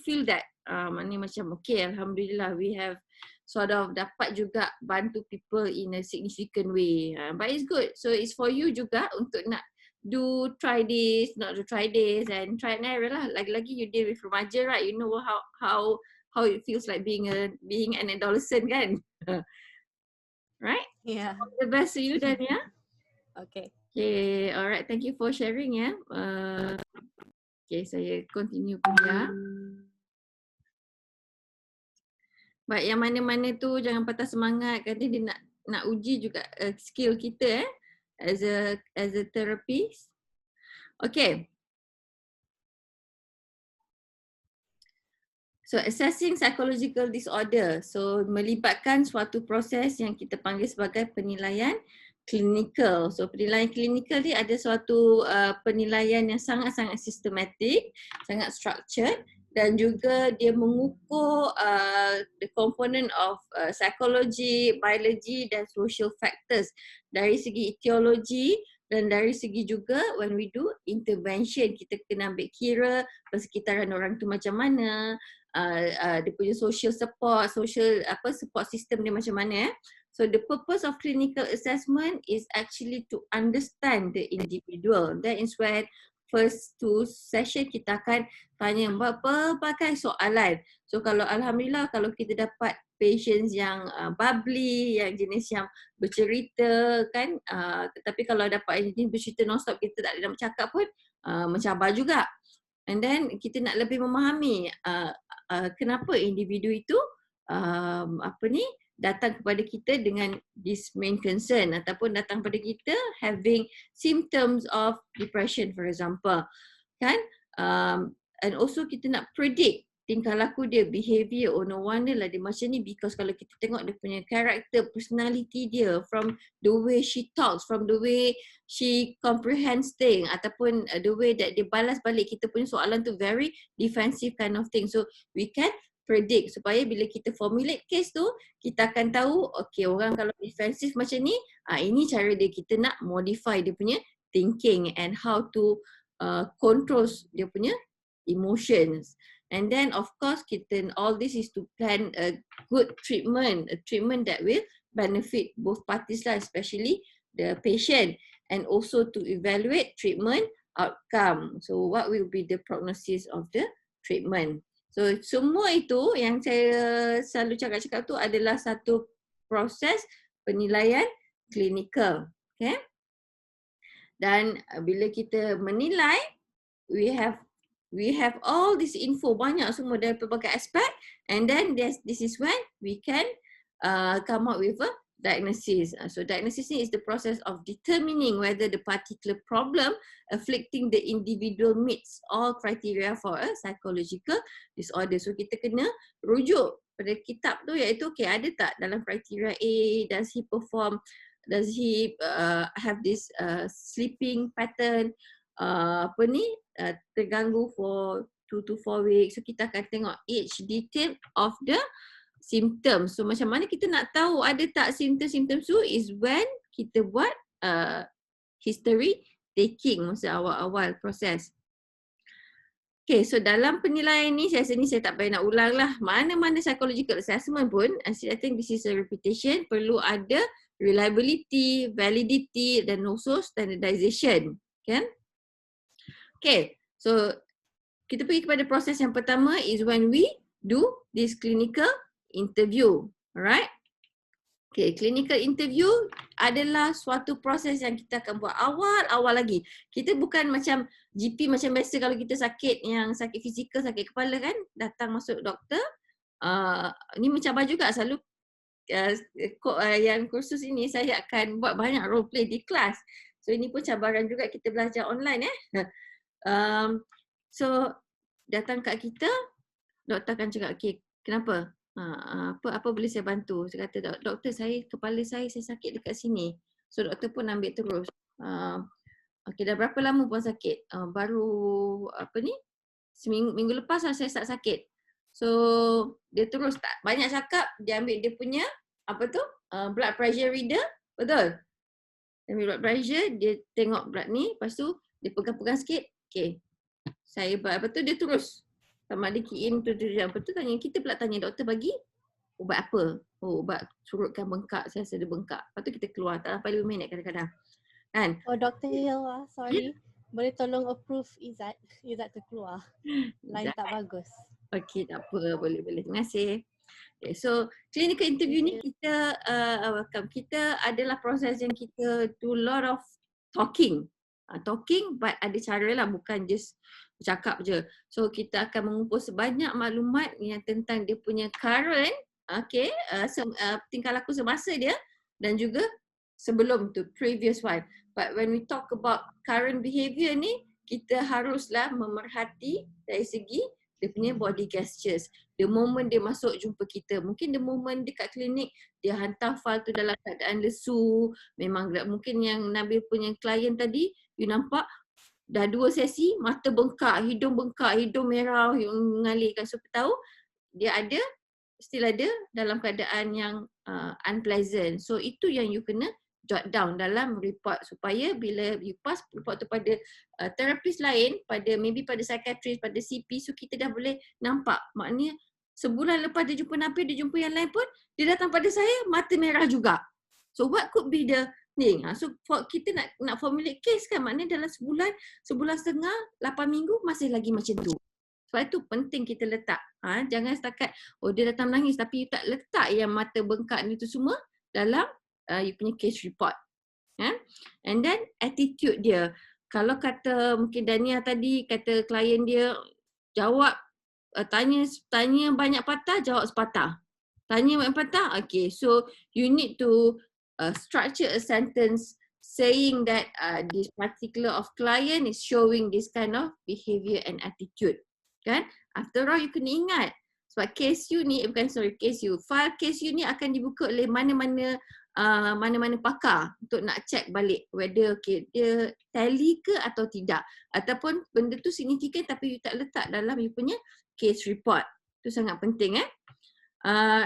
feel that maknanya macam okay, alhamdulillah we have sort of dapat juga bantu people in a significant way. But it's good. So it's for you juga untuk nak try this and try and error lah. Lagi-lagi you deal with remaja, right? You know how it feels like being an adolescent kan? Right? Yeah. All the best to you, Dania. Okay. Okay, alright. Thank you for sharing ya. Okay, saya continue kuliah. Baik, yang mana-mana tu jangan patah semangat. Kadang dia nak nak uji juga skill kita as a therapist. Okay. So assessing psychological disorder. So melibatkan suatu proses yang kita panggil sebagai penilaian klinikal. So penilaian klinikal ni ada suatu penilaian yang sangat-sangat sistematik, sangat structured, dan juga dia mengukur the component of psychology, biology dan social factors dari segi etiologi dan dari segi juga when we do intervention, kita kena ambil kira persekitaran orang tu macam mana, dia punya social support, support system dia macam mana. So the purpose of clinical assessment is actually to understand the individual. That is when first 2 session kita akan tanya berbagai soalan. So kalau alhamdulillah kalau kita dapat patients yang bubbly, yang jenis yang bercerita kan, tetapi kalau dapat jenis bercerita non-stop kita tak ada nak bercakap pun mencabar juga. And then kita nak lebih memahami kenapa individu itu datang kepada kita dengan this main concern ataupun datang kepada kita having symptoms of depression for example, kan? And also kita nak predict tingkah laku dia, behavior. Oh no wonder lah dia macam ni, because kalau kita tengok dia punya character, personality dia, from the way she talks, from the way she comprehends thing, ataupun the way that dia balas balik kita punya soalan tu very defensive kind of thing. So we can predict supaya bila kita formulate case tu, kita akan tahu okay orang kalau defensif macam ni, ini cara dia, kita nak modify dia punya thinking and how to control dia punya emotions. And then of course kita, all this is to plan a good treatment, a treatment that will benefit both parties lah, especially the patient, and also to evaluate treatment outcome. So what will be the prognosis of the treatment? So semua itu yang saya selalu cakap tu adalah satu proses penilaian klinikal. Okay? Dan bila kita menilai, we have all this info, banyak semua dari pelbagai aspek, and then this is when we can come up with a diagnosis. So diagnosis ni is the process of determining whether the particular problem afflicting the individual meets all criteria for a psychological disorder. So kita kena rujuk pada kitab tu, iaitu okay, ada tak dalam kriteria A, does he have this sleeping pattern, terganggu for 2 to 4 weeks. So kita akan tengok each detail of the symptoms. So macam mana kita nak tahu ada tak symptom-symptom tu is when kita buat history taking masa awal-awal proses. Okay, so dalam penilaian ni saya rasa ni saya tak payah nak ulang lah. Mana-mana psychological assessment pun, I think this is a repetition, perlu ada reliability, validity dan also standardization. Kan? Okay, so kita pergi kepada proses yang pertama is when we do this clinical interview. Alright? Okay, clinical interview adalah suatu proses yang kita akan buat awal-awal lagi. Kita bukan macam GP macam biasa kalau kita sakit, yang sakit fizikal, sakit kepala kan, datang masuk doktor. Ni mencabar juga selalu yang kursus ini saya akan buat banyak role play di kelas. So ini pun cabaran juga kita belajar online So datang kat kita, doktor akan cakap, okay, kenapa? Apa boleh saya bantu? Saya kata, doktor, kepala saya sakit dekat sini. So doktor pun ambil terus. Okay, dah berapa lama pun sakit? Baru minggu lepas lah saya start sakit. So dia terus tak banyak cakap, dia ambil dia punya blood pressure reader, betul? Dia ambil blood pressure, dia tengok blood ni, lepas tu dia pegang-pegang sikit. Okay, saya dia terus sama ada key in tu tanya, kita pula tanya doktor bagi ubat apa? Oh, ubat surutkan bengkak, saya rasa ada bengkak. Lepas tu kita keluar, tak sampai 5 minit kadang-kadang. Kan? Oh, Dr. Hilwa, sorry. Boleh tolong approve Izzat tu keluar. Line tak bagus. Okay, tak apa, boleh. Terima kasih. Okay, so clinical interview ni kita kita adalah proses yang kita do lot of talking. Talking but ada cara lah, bukan just bercakap je. So kita akan mengumpul sebanyak maklumat yang tentang dia punya current tingkah laku semasa dia, dan juga sebelum tu, previous one. But when we talk about current behavior ni, kita haruslah memerhati dari segi dia punya body gestures. The moment dia masuk jumpa kita, mungkin the moment dekat klinik, dia hantar file tu dalam keadaan lesu. Memang mungkin yang Nabil punya klien tadi, you nampak dah 2 sesi, mata bengkak, hidung merah, mengalirkan. So tahu dia ada, still ada dalam keadaan yang unpleasant. So itu yang you kena jot down dalam report supaya bila you pass report tu pada terapis lain, maybe pada psychiatrist, pada CP, so kita dah boleh nampak. Maknanya sebulan lepas dia jumpa Nabil, dia jumpa yang lain pun, dia datang pada saya mata merah juga. So what could be the thing? So kita nak formulate case kan, maknanya dalam sebulan setengah, 8 minggu masih lagi macam tu. Sebab itu penting kita letak. Jangan setakat dia datang menangis tapi you tak letak yang mata bengkak ni tu semua dalam you punya case report. And then attitude dia. Kalau kata mungkin Dania tadi kata klien dia jawab tanya banyak patah, jawab sepatah. Tanya banyak patah, okay. So you need to structure a sentence saying that this particular of client is showing this kind of behavior and attitude. Kan? After all, you kena ingat sebab case you ni, file case you ni akan dibuka oleh mana-mana pakar untuk nak check balik whether dia tally ke atau tidak, ataupun benda tu signifikan tapi you tak letak dalam you punya case report. Tu sangat penting.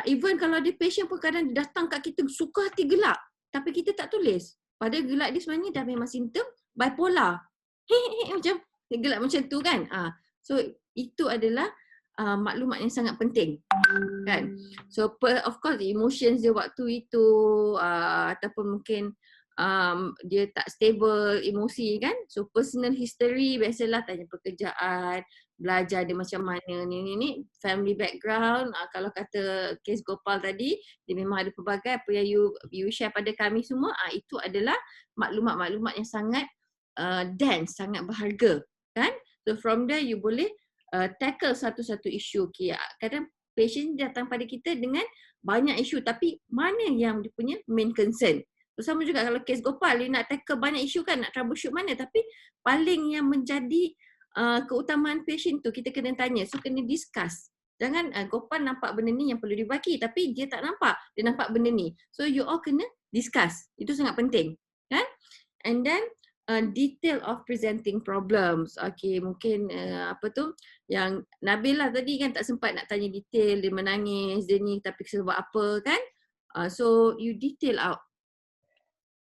Even kalau dia patient pun kadang datang kat kita suka hati gelak tapi kita tak tulis. Padahal gelak dia sebenarnya dah memang simptom bipolar. Macam gelak macam tu kan. So itu adalah maklumat yang sangat penting kan. So of course emotions dia waktu itu ataupun mungkin dia tak stable emosi kan. So personal history biasalah tanya pekerjaan, belajar dia macam mana ni family background. Kalau kata kes Gopal tadi, dia memang ada pelbagai apa yang you share pada kami semua. Itu adalah maklumat-maklumat yang sangat dense, sangat berharga kan. So from there you boleh tackle satu-satu isu. Kadang patient datang pada kita dengan banyak isu tapi mana yang dia punya main concern. So, sama juga kalau kes Gopal, dia nak tackle banyak isu kan, nak troubleshoot mana, tapi paling yang menjadi keutamaan patient tu kita kena tanya. So kena discuss. Jangan Gopal nampak benda ni yang perlu dibagi tapi dia tak nampak, dia nampak benda ni. So you all kena discuss. Itu sangat penting kan. And then detail of presenting problems. Okay, mungkin yang Nabil lah tadi kan tak sempat nak tanya detail, dia menangis, dia ni tapi sebab apa kan. So you detail out.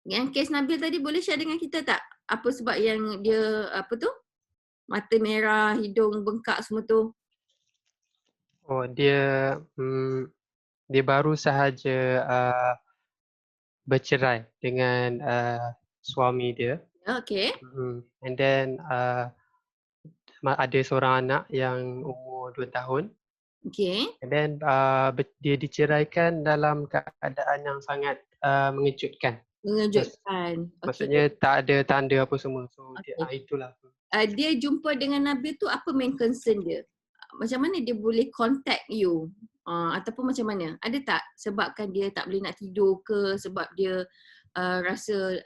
Yang kes Nabil tadi boleh share dengan kita tak? Apa sebab yang dia mata merah, hidung bengkak semua tu? Dia baru sahaja bercerai dengan suami dia. Okay. And then ada seorang anak yang umur 2 tahun. Okay. And then dia diceraikan dalam keadaan yang sangat mengejutkan. Mengejutkan. Maksudnya tak ada tanda apa semua. So itulah. Dia jumpa dengan Nabil tu apa main concern dia? Macam mana dia boleh contact you? Ataupun macam mana? Ada tak sebabkan dia tak boleh nak tidur ke, sebab dia rasa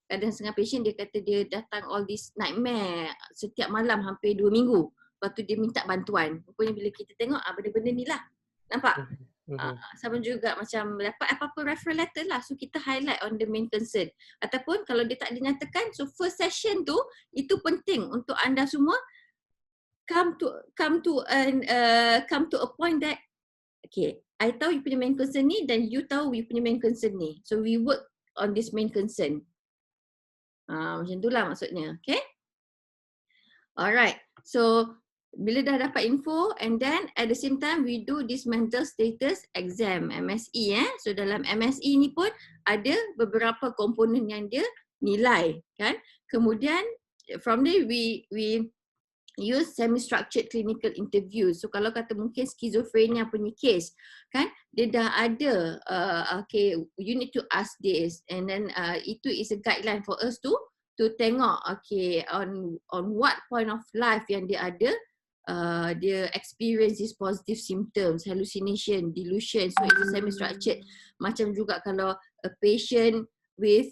kadang setengah patient dia kata dia datang all this nightmare setiap malam hampir 2 minggu. Lepas tu dia minta bantuan. Rupanya bila kita tengok benda-benda ni lah. Nampak? Sama juga macam dapat apa-apa referral letter lah. So kita highlight on the main concern. Ataupun kalau dia tak dinyatakan, so first session tu itu penting untuk anda semua come to a point that okay, I tahu you punya main concern ni dan you tahu you punya main concern ni. So we work on this main concern. Macam itulah maksudnya. Okay? Alright. So bila dah dapat info and then at the same time we do this mental status exam, MSE. So dalam MSE ni pun ada beberapa komponen yang dia nilai kan. Kemudian from there we use semi-structured clinical interview. So kalau kata mungkin schizophrenia punya case kan, dia dah ada okay, you need to ask this and then itu is a guideline for us to tengok okay on what point of life yang dia ada dia experience these positive symptoms, hallucination, delusion. So it's semi-structured. Macam juga kalau a patient with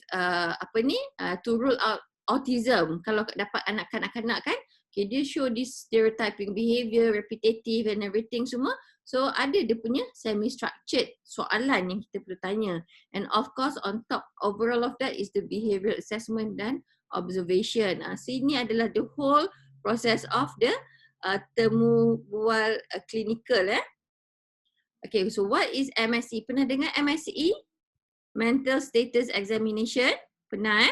to rule out autism, kalau dapat anak kanak-kanak kan, okay, dia show this stereotyping behavior, repetitive and everything semua. So ada dia punya semi-structured soalan yang kita perlu tanya. And of course on top overall of that is the behavioral assessment dan observation. Sini adalah the whole process of the temu bual clinical. Okay, so what is MSE? Pernah dengar MSE? Mental Status Examination? Pernah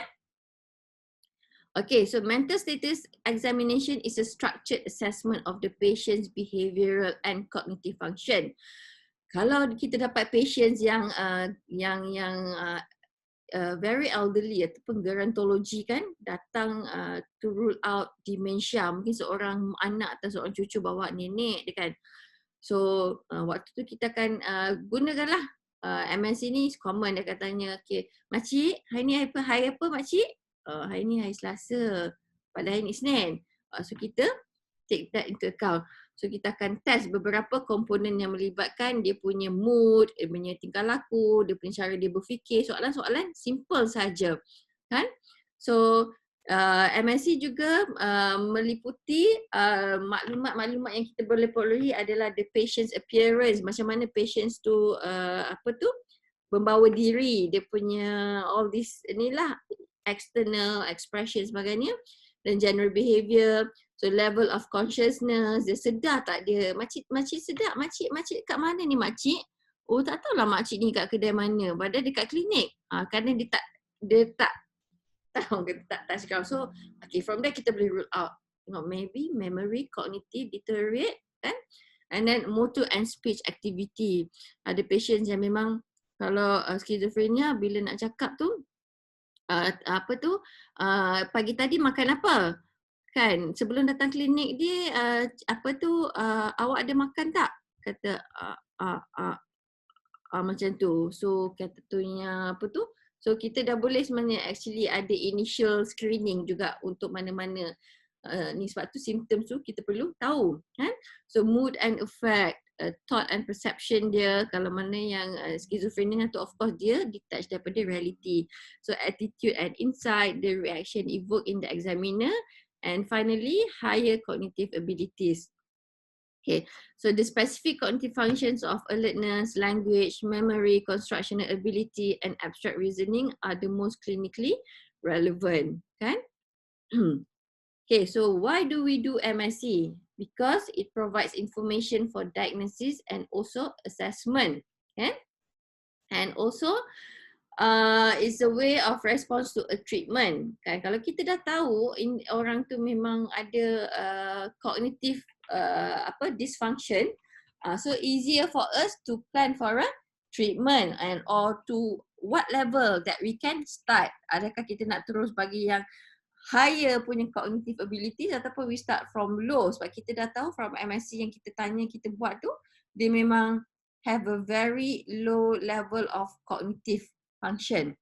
Okay, so mental status examination is a structured assessment of the patient's behavioural and cognitive function. Kalau kita dapat patients yang very elderly ataupun gerontologi kan, datang to rule out dementia, mungkin seorang anak atau seorang cucu bawa nenek dia kan. So waktu tu kita akan gunakanlah MSE ni common, dia katanya, okay, makcik, hari ni hari apa makcik? Hari ni hari Selasa, pada hari ni Isnin. So kita take that into account. So kita akan test beberapa komponen yang melibatkan dia punya mood, dia punya tingkah laku, dia punya cara dia berfikir, soalan-soalan simple saja, kan? So MSE juga meliputi maklumat-maklumat yang kita boleh perolehi adalah the patient's appearance, macam mana patients tu membawa diri, dia punya all this inilah external expression sebagainya, dan general behaviour. So level of consciousness, dia sedar tak dia, makcik sedar, makcik kat mana ni makcik? Oh tak tahulah makcik ni kat kedai mana, padahal dekat klinik. Kerana dia tak tahu, dia tak touch ground. So okay, from there kita boleh rule out, maybe memory, cognitive deteriorate kan, and then motor and speech activity. Ada patients yang memang kalau schizophrenia, bila nak cakap tu pagi tadi makan apa? Kan sebelum datang klinik dia awak ada makan tak? Kata macam tu. So kata tunya so kita dah boleh sebenarnya actually ada initial screening juga untuk mana-mana ni, sebab tu symptoms tu kita perlu tahu kan. So mood and affect, thought and perception dia, kalau mana yang schizophrenia tu of course dia detach daripada reality. So attitude and insight, the reaction evoked in the examiner, and finally higher cognitive abilities. Okay, so the specific cognitive functions of alertness, language, memory, constructional ability and abstract reasoning are the most clinically relevant, kan? Okay, so why do we do MSE? Because it provides information for diagnosis and also assessment, okay? And also it's a way of response to a treatment. Kan? Kalau kita dah tahu orang tu memang ada cognitive dysfunction, so easier for us to plan for a treatment and or to what level that we can start. Adakah kita nak terus bagi yang higher punya cognitive abilities ataupun we start from low, sebab kita dah tahu from MSE yang kita tanya, kita buat tu, dia memang have a very low level of cognitive function,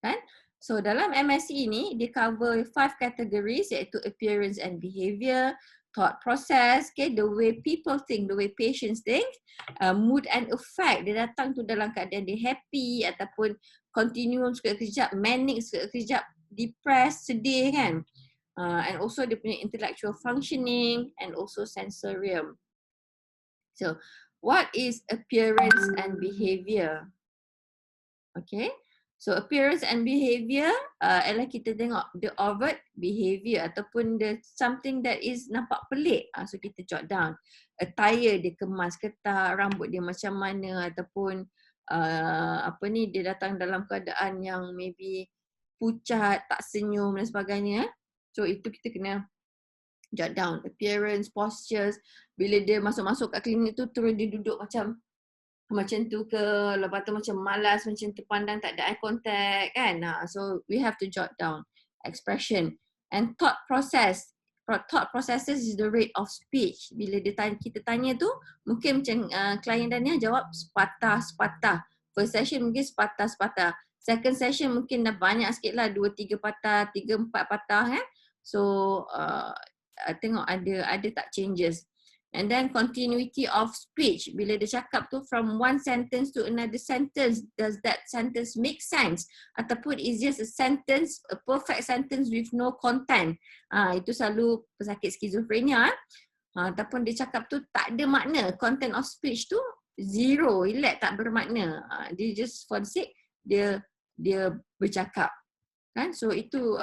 kan? So dalam MSE ni dia cover 5 categories, iaitu appearance and behaviour, thought process, okay, the way people think, the way patients think, mood and affect, dia datang tu dalam keadaan dia happy ataupun continuum sekejap, manic sekejap, depressed, sedih kan, and also dia punya intellectual functioning and also sensorium. So what is appearance and behaviour? Okay, so appearance and behaviour adalah kita tengok the overt behaviour ataupun the something that is nampak pelik, so kita jot down. Attire dia kemas ke tak, rambut dia macam mana, ataupun dia datang dalam keadaan yang maybe pucat, tak senyum dan sebagainya. So itu kita kena jot down. Appearance, postures, bila dia masuk-masuk kat klinik tu terus dia duduk macam tu ke, lepas tu macam malas, macam terpandang, tak ada eye contact kan. So we have to jot down. Expression and thought process. Thought processes is the rate of speech. Bila kita tanya tu, mungkin macam klien Dania jawab sepatah-sepatah. First session mungkin sepatah-sepatah. Second session mungkin dah banyak sikit lah, 2-3 patah, 3-4 patah kan. So tengok ada tak changes. And then continuity of speech. Bila dia cakap tu from one sentence to another sentence, does that sentence make sense? Ataupun is just a sentence, a perfect sentence with no content. Itu selalu pesakit skizofrenia. Ataupun dia cakap tu tak ada makna. Content of speech tu zero, elak, tak bermakna. Dia just for the sake, dia bercakap. Kan? So itu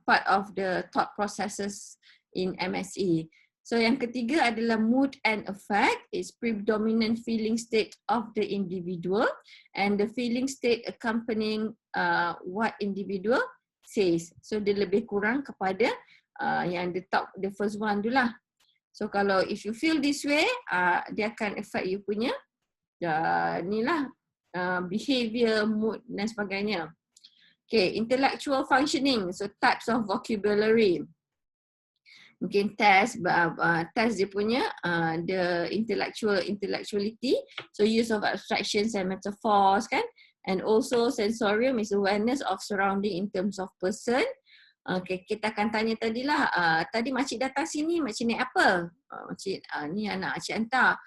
part of the thought processes in MSE. So yang ketiga adalah mood and affect. It's predominant feeling state of the individual and the feeling state accompanying what individual says. So dia lebih kurang kepada yang the first one tu lah. So kalau if you feel this way, dia akan affect you punya behavior, mood dan sebagainya. Okay, intellectual functioning. So types of vocabulary. Mungkin test dia punya the intellectuality, so use of abstractions and metaphors kan, and also sensorium is awareness of surrounding in terms of person. Okay, kita akan tanya tadilah, tadi makcik datang sini, makcik naik apa? Makcik ni anak makcik hantar.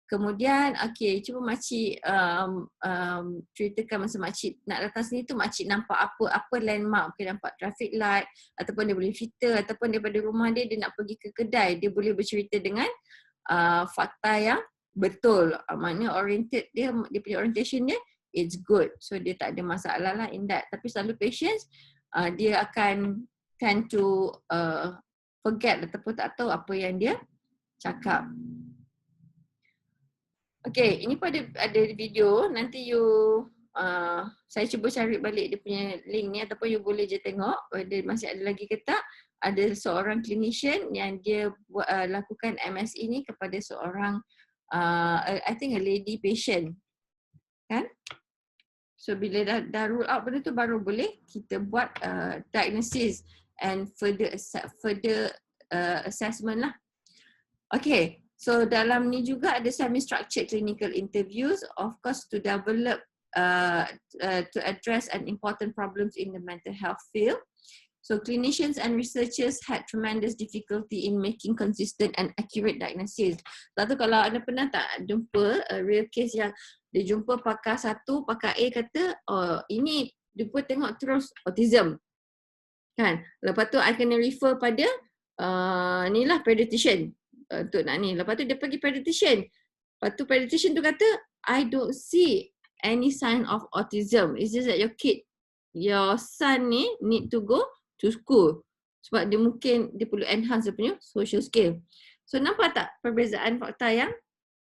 Kemudian, okay, cuba makcik ceritakan masa makcik nak datang sini tu makcik nampak apa landmark, mungkin nampak traffic light, ataupun dia boleh cerita, ataupun daripada rumah dia nak pergi ke kedai, dia boleh bercerita dengan fakta yang betul. Maknanya oriented dia punya orientation dia, it's good. So dia tak ada masalah lah in that. Tapi selalu patients, dia akan tend to forget ataupun tak tahu apa yang dia cakap. Okay, ini pun ada video. Nanti saya cuba cari balik dia punya link ni ataupun you boleh je tengok whether masih ada lagi ke tak. Ada seorang clinician yang dia lakukan MSE ni kepada seorang I think a lady patient. Kan? So bila dah rule out benda tu baru boleh kita buat diagnosis and further assessment lah. Okay. So dalam ni juga ada semi-structured clinical interviews, of course to develop, to address an important problems in the mental health field. So clinicians and researchers had tremendous difficulty in making consistent and accurate diagnosis. Lalu kalau anda pernah tak jumpa real case yang dia jumpa pakar satu, pakar A kata, oh ini dia pun tengok terus autism. Kan? Lepas tu I kena refer pada ni lah pediatrician. Untuk nak ni. Lepas tu dia pergi pediatrician. Lepas tu pediatrician tu kata, I don't see any sign of autism. It's just that your son ni need to go to school. Sebab dia mungkin, dia perlu enhance dia punya social skill. So nampak tak perbezaan fakta yang,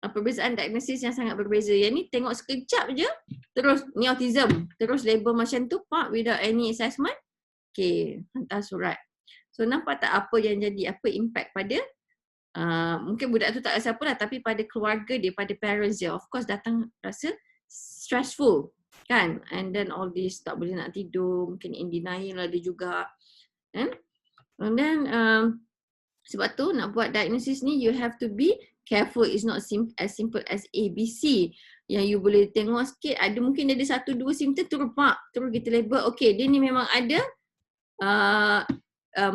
perbezaan diagnosis yang sangat berbeza. Yang ni tengok sekejap je, terus ni autism. Terus label macam tu, without any assessment. Okay, hantar surat. So nampak tak apa yang jadi, apa impact pada mungkin budak tu tak rasa apa lah, tapi pada keluarga dia, pada parents dia, of course datang rasa stressful kan, and then all this tak boleh nak tidur, mungkin in denial lah dia juga kan. And then sebab tu nak buat diagnosis ni you have to be careful. It's not as simple as ABC yang you boleh tengok sikit, ada mungkin ada 1-2 simptom terus kita label, okay dia ni memang ada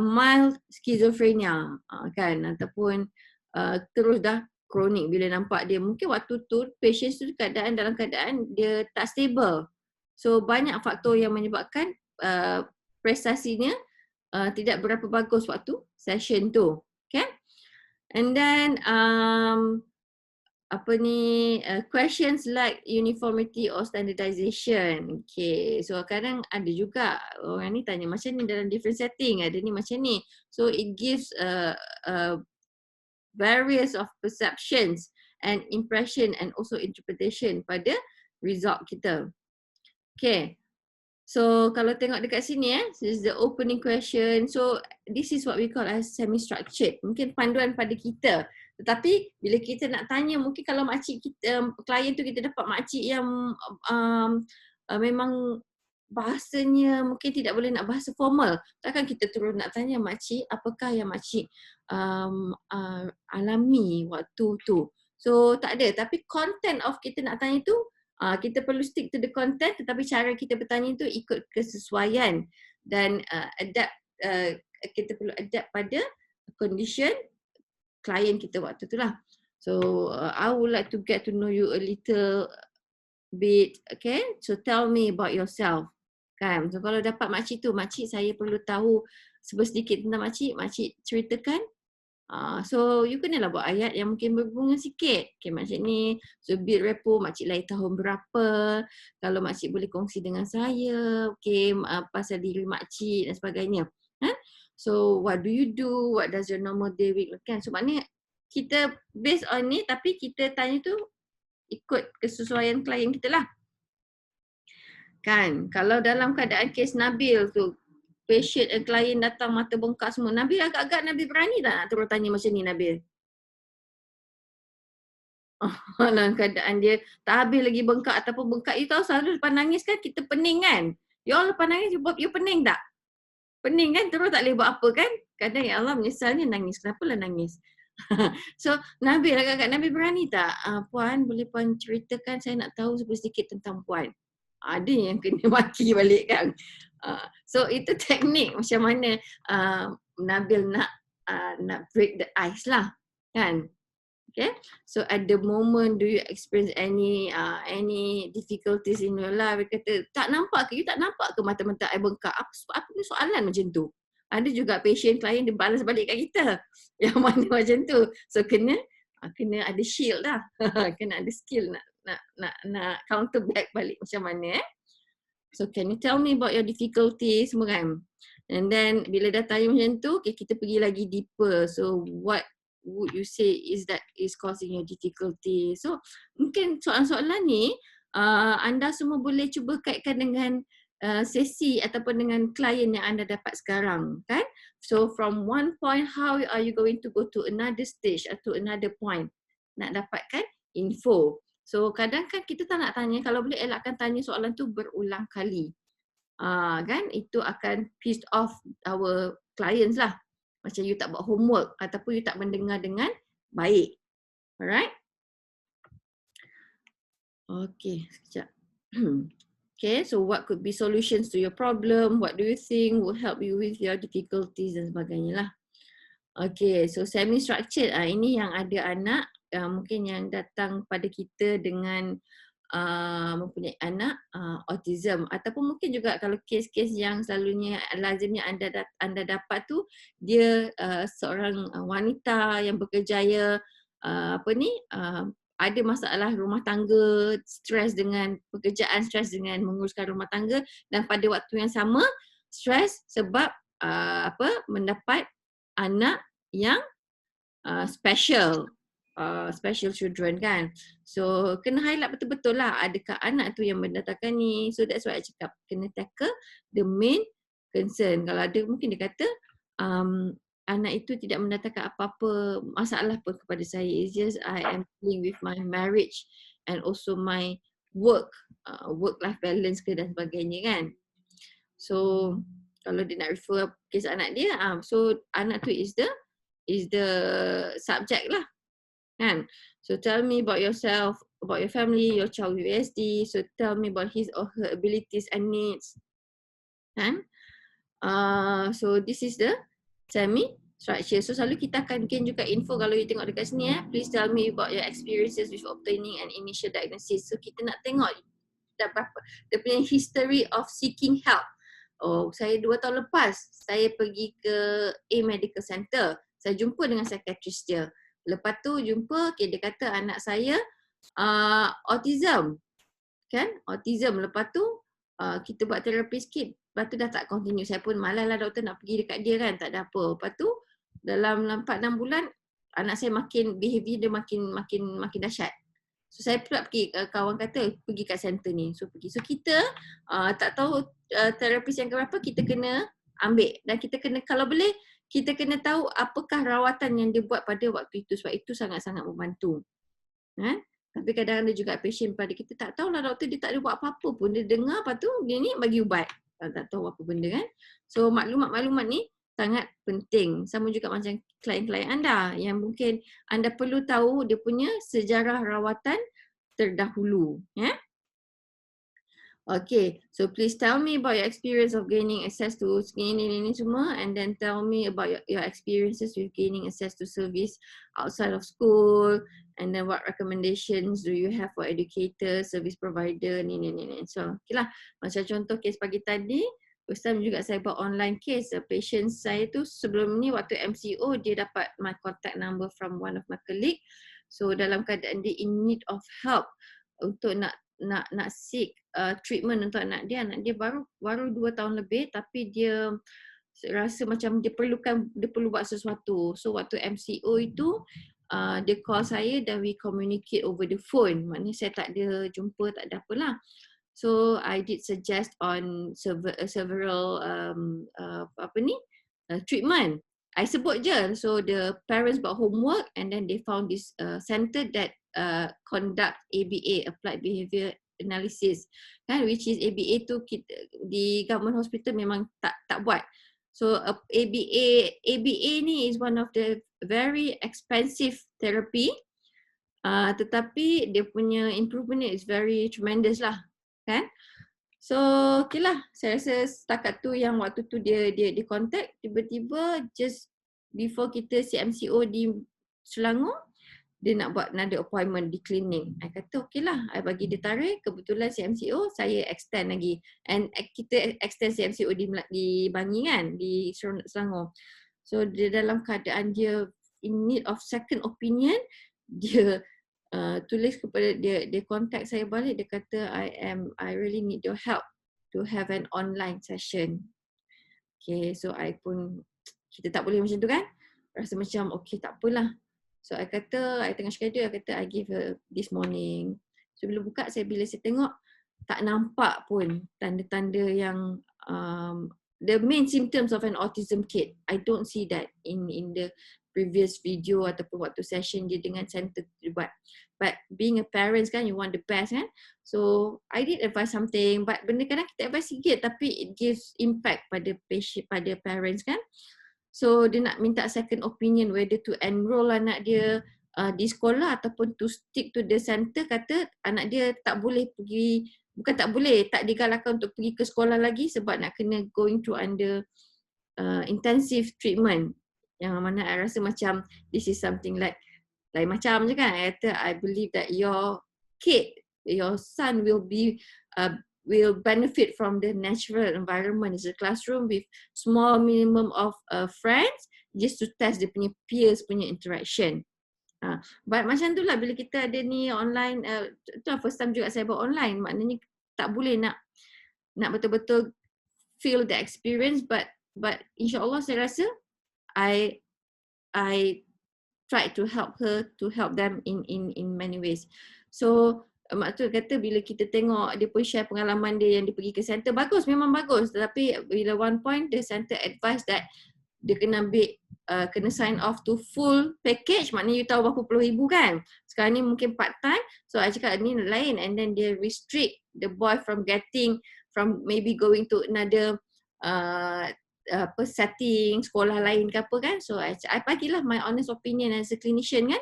mild schizophrenia kan, ataupun terus dah kronik bila nampak dia. Mungkin waktu tu patient tu dalam keadaan dia tak stable. So banyak faktor yang menyebabkan prestasinya tidak berapa bagus waktu session tu. Okay? And then questions like uniformity or standardization. Okay, so kadang ada juga orang ni tanya macam ni dalam different setting, ada ni macam ni. So it gives various of perceptions and impression and also interpretation pada result kita. Okay, so kalau tengok dekat sini this is the opening question. So this is what we call as semi-structured. Mungkin panduan pada kita. Tetapi bila kita nak tanya, mungkin kalau makcik kita, klien tu kita dapat makcik yang memang bahasanya mungkin tidak boleh nak bahasa formal. Takkan kita terus nak tanya makcik apakah yang makcik alami waktu tu. So tak ada. Tapi content of kita nak tanya tu, kita perlu stick to the content, tetapi cara kita bertanya tu ikut kesesuaian dan kita perlu adapt pada condition klien kita waktu tu lah. So I would like to get to know you a little bit, okay? So tell me about yourself. Kan? So kalau dapat makcik tu, makcik saya perlu tahu sedikit tentang makcik ceritakan. So you kenalah buat ayat yang mungkin berbunga sikit. Okay, makcik ni, so build rapport, makcik lahir tahun berapa, kalau makcik boleh kongsi dengan saya, okay, pasal diri makcik dan sebagainya. So what do you do, what does your normal day week look like? So maknanya kita based on ni, tapi kita tanya tu ikut kesesuaian klien kita lah. Kan, kalau dalam keadaan kes Nabil tu, patient dan klien datang mata bengkak semua, Nabil agak-agak Nabil berani tak nak terus tanya macam ni Nabil? Dalam keadaan dia tak habis lagi bengkak ataupun bengkak, you tahu selalu lepas nangis kan kita pening kan? You all lepas nangis, you pening tak? Pening kan, terus tak boleh buat apa kan? Kadang ya Allah menyesalnya nangis, kenapalah nangis? So Nabil agak-agak, Nabil berani tak? Puan, boleh puan ceritakan, saya nak tahu sedikit tentang puan. Ada yang kena maki balik kan? So itu teknik macam mana Nabil nak break the ice lah kan? Okay, so at the moment do you experience any difficulties in your life? Dia kata tak nampak ke, you tak nampak ke mata-mata I bengkak? Apa ni soalan macam tu? Ada juga patient klien dia balas balik kat kita yang mana macam tu. So kena ada shield lah. Kena ada skill nak counter back balik macam mana So can you tell me about your difficulties semua kan? And then bila dah tanya macam tu, okay, kita pergi lagi deeper. So what would you say is causing your difficulty? So mungkin soalan-soalan ni anda semua boleh cuba kaitkan dengan sesi ataupun dengan klien yang anda dapat sekarang kan? So from one point, how are you going to go to another stage atau another point nak dapatkan info. So kadang kan kita tak nak tanya, kalau boleh elakkan tanya soalan tu berulang kali. Kan itu akan piss off our clients lah. Macam you tak buat homework ataupun you tak mendengar dengan baik. Alright? Okay, sekejap. Okay, so what could be solutions to your problem? What do you think will help you with your difficulties dan sebagainya lah. Okay, so semi-structured. Ini yang ada anak mungkin yang datang pada kita dengan mempunyai anak autism, ataupun mungkin juga kalau kes-kes yang selalunya lazimnya anda dapat tu dia seorang wanita yang berkerjaya ada masalah rumah tangga, stres dengan pekerjaan, stres dengan menguruskan rumah tangga, dan pada waktu yang sama stres sebab mendapat anak yang special children kan. So kena highlight betul-betul lah adakah anak tu yang mendatangkan ni. So that's why I cakap kena tackle the main concern. Kalau ada mungkin dia kata anak itu tidak mendatangkan apa-apa masalah pun kepada saya. It's just I am dealing with my marriage and also my work-life balance ke dan sebagainya kan. So kalau dia nak refer kes anak dia, so anak tu is the subject lah. Kan? So tell me about yourself, about your family, your child with ASD. So tell me about his or her abilities and needs. Kan? So this is the semi-structure. So selalu kita akan gain juga info kalau you tengok dekat sini please tell me about your experiences with obtaining an initial diagnosis. So kita nak tengok dia punya history of seeking help. Oh, saya 2 tahun lepas saya pergi ke A Medical Center. Saya jumpa dengan psychiatrist dia. Lepas tu jumpa, okay, dia kata anak saya autism. Kan? Autism. Lepas tu kita buat terapi sikit. Lepas tu dah tak continue. Saya pun malas lah doktor nak pergi dekat dia kan. Tak ada apa. Lepas tu dalam 4-6 bulan anak saya behavior dia makin dahsyat. So saya pula pergi, kawan kata pergi kat center ni. So pergi. So kita tak tahu terapis yang keberapa kita kena ambil. Dan kita kena, kalau boleh kita kena tahu apakah rawatan yang dia buat pada waktu itu, sebab itu sangat-sangat membantu. Tapi kadang ada juga patient pada kita tak tahulah doktor dia tak ada buat apa-apa pun. Dia dengar lepas tu dia ni bagi ubat. Tak tahu apa benda kan. So maklumat-maklumat ni sangat penting. Sama juga macam klien-klien anda yang mungkin anda perlu tahu dia punya sejarah rawatan terdahulu. Okay, so please tell me about your experience of gaining access to ini semua, and then tell me about your experiences with gaining access to service outside of school, and then what recommendations do you have for educators, service provider, ni. So, okay lah. Macam contoh kes pagi tadi, first time juga saya buat online case. Patient saya tu sebelum ni waktu MCO, dia dapat my contact number from one of my colleague. So, dalam keadaan dia in need of help untuk nak seek treatment untuk anak dia baru 2 tahun lebih, tapi dia rasa macam dia perlu buat sesuatu. So waktu MCO itu dia call saya dan we communicate over the phone. Maknanya saya tak ada jumpa, tak ada apalah. So I did suggest on several treatment. I sebut je. So the parents buat homework and then they found this center that conduct ABA, Applied Behavior Analysis, kan, which is ABA tu di government hospital memang tak buat. So ABA ni is one of the very expensive therapy, tetapi dia punya improvement is very tremendous lah, kan. So okay lah, saya rasa setakat tu yang waktu tu dia contact, tiba-tiba just before kita CMCO di Selangor, dia nak buat another appointment di klinik. I kata okay lah, I bagi dia tarikh, kebetulan CMCO saya extend lagi. And kita extend CMCO di Bangi kan, di Selangor. So dia dalam keadaan dia in need of second opinion, dia tulis kepada dia contact saya balik, dia kata I really need your help to have an online session. Okay, so I pun, kita tak boleh macam tu kan, rasa macam okay tak apalah. So I kata, I tengah schedule, I kata I give her this morning. So bila saya tengok, tak nampak pun tanda-tanda yang the main symptoms of an autism kid. I don't see that in the previous video ataupun waktu session dia dengan center buat. But being a parent kan, you want the best kan. So I did advise something, but benda kadang kita advise sikit tapi it gives impact pada patient, pada parents kan. So dia nak minta second opinion whether to enroll anak dia di sekolah ataupun to stick to the center. Kata anak dia tak boleh pergi, bukan tak boleh, tak digalakkan untuk pergi ke sekolah lagi sebab nak kena going through under intensive treatment. Yang mana I rasa macam this is something like lain macam je kan. I kata I believe that your kid, your son will benefit from the natural environment. It's a classroom with small minimum of friends just to test dia punya peers punya interaction. But macam tu lah bila kita ada ni online, tu lah first time juga saya buat online. Maknanya tak boleh nak betul-betul feel the experience, but insyaAllah saya rasa I try to help her, to help them in many ways. So mak tu kata bila kita tengok dia pun share pengalaman dia yang dia pergi ke center, bagus, memang bagus. Tetapi bila one point the center advise that dia kena ambil, kena sign off to full package. Maknanya you tahu berapa puluh ribu kan. Sekarang ni mungkin part time. So I cakap ni lain, and then dia restrict the boy from maybe going to another setting, sekolah lain ke apa kan. So I bagilah my honest opinion as a clinician kan.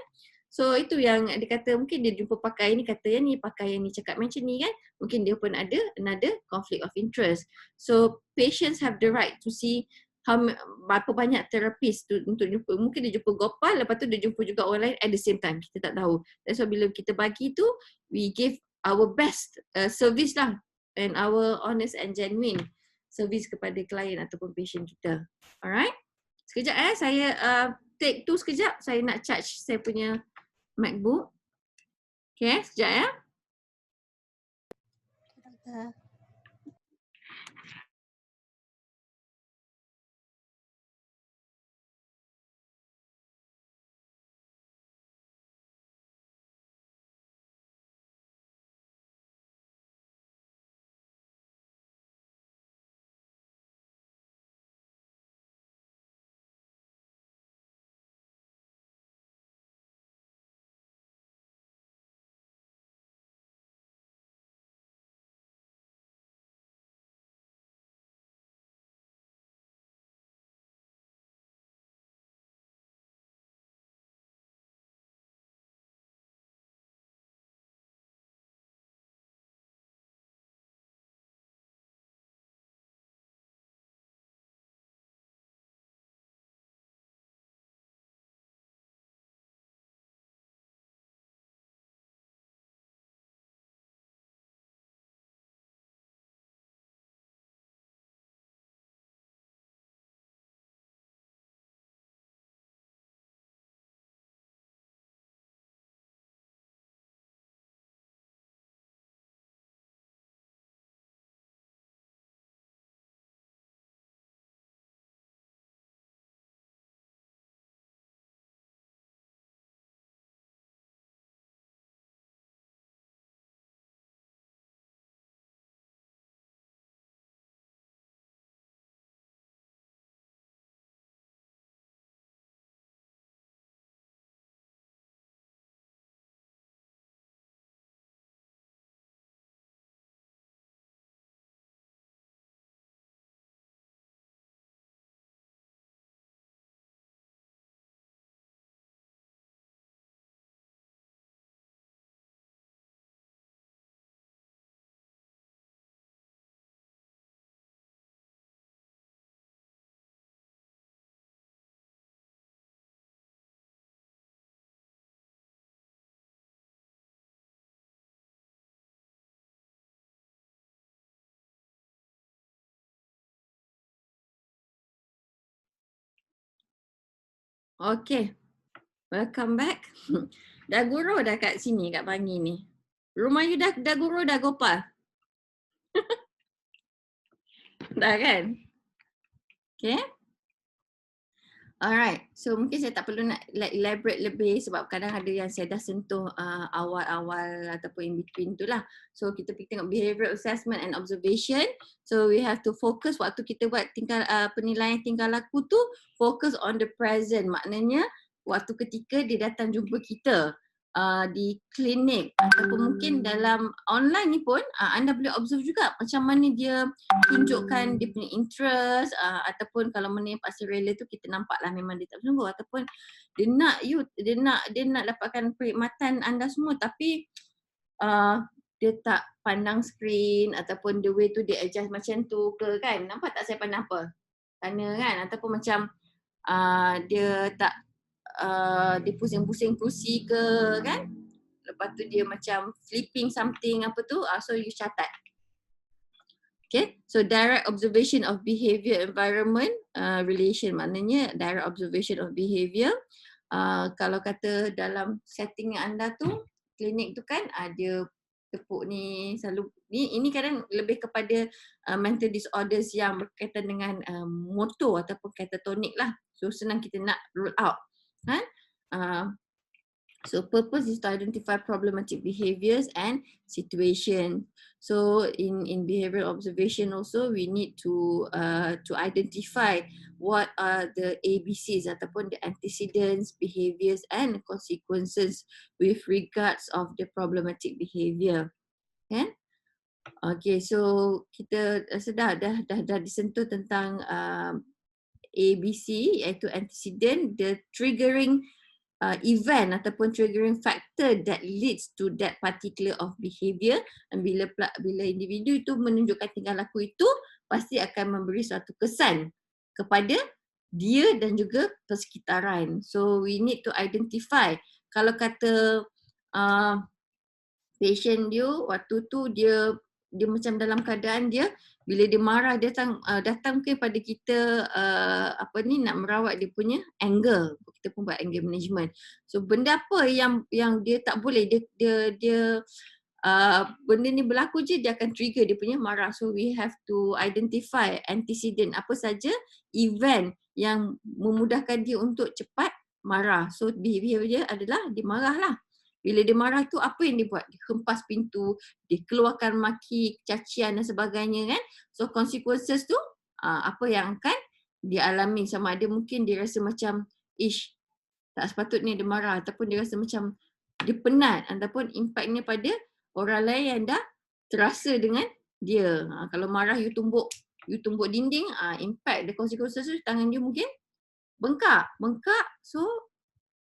So itu yang dia kata mungkin dia jumpa pakai ni, kata yang ni, pakai yang ni, cakap macam ni kan. Mungkin dia pun ada another conflict of interest. So patients have the right to see berapa banyak terapis tu untuk jumpa. Mungkin dia jumpa Gopal, lepas tu dia jumpa juga orang lain at the same time. Kita tak tahu. That's why bila kita bagi tu, we give our best service lah, and our honest and genuine service kepada klien ataupun patient kita. Alright? Sekejap saya take tu sekejap. Saya nak charge saya punya MacBook. Okay, sekejap ya. Okay. Welcome back. Dah guru dah kat sini, kat Bangi ni. Rumah you dah guru dah, Gopal? Dah kan? Okay. Alright, so mungkin saya tak perlu nak elaborate lebih sebab kadang ada yang saya dah sentuh awal-awal ataupun in between tu lah. So kita pergi tengok behavioral assessment and observation. So we have to focus waktu kita buat penilaian tingkah laku tu, focus on the present. Maknanya waktu ketika dia datang jumpa kita di klinik ataupun mungkin dalam online ni pun anda boleh observe juga macam mana dia tunjukkan dia punya interest ataupun kalau mana yang paksa rela tu kita nampak lah memang dia tak bersungguh ataupun dia nak dapatkan perkhidmatan anda semua tapi dia tak pandang screen ataupun the way tu dia adjust macam tu ke kan, nampak tak saya pandang apa sana kan, ataupun macam dia tak dia pusing-pusing kerusi ke kan, lepas tu dia macam flipping something apa tu, so you catat. Okay, so direct observation of behavior environment relation, maknanya direct observation of behavior. Kalau kata dalam setting anda tu, klinik tu kan ada tepuk ni selalu, ini kadang lebih kepada mental disorders yang berkaitan dengan motor ataupun catatonic lah. So senang kita nak rule out. Kan? So purpose is to identify problematic behaviors and situation. So in behavioral observation also we need to identify what are the ABCs ataupun the antecedents, behaviors and consequences with regards of the problematic behavior. Kan? Okay, so kita dah disentuh tentang ABC iaitu antecedent, the triggering event ataupun triggering factor that leads to that particular of behavior. Dan bila individu itu menunjukkan tingkah laku itu, pasti akan memberi suatu kesan kepada dia dan juga persekitaran. So we need to identify. Kalau kata patient dia waktu tu dia macam dalam keadaan dia bila dia marah dia datang ke pada kita nak merawat dia punya anger. Kita pun buat anger management. So benda apa yang dia tak boleh, dia benda ni berlaku je dia akan trigger dia punya marah. So we have to identify antecedent, apa saja event yang memudahkan dia untuk cepat marah. So behavior dia adalah dia marah lah. Bila dia marah tu apa yang dia buat? Dia hempas pintu, dia keluarkan maki, cacian dan sebagainya kan. So consequences tu apa yang akan dia alami, sama ada mungkin dia rasa macam tak sepatutnya dia marah ataupun dia rasa macam dia penat ataupun impactnya pada orang lain yang dah terasa dengan dia. Kalau marah you tumbuk dinding, impact the consequences tu tangan dia mungkin bengkak, so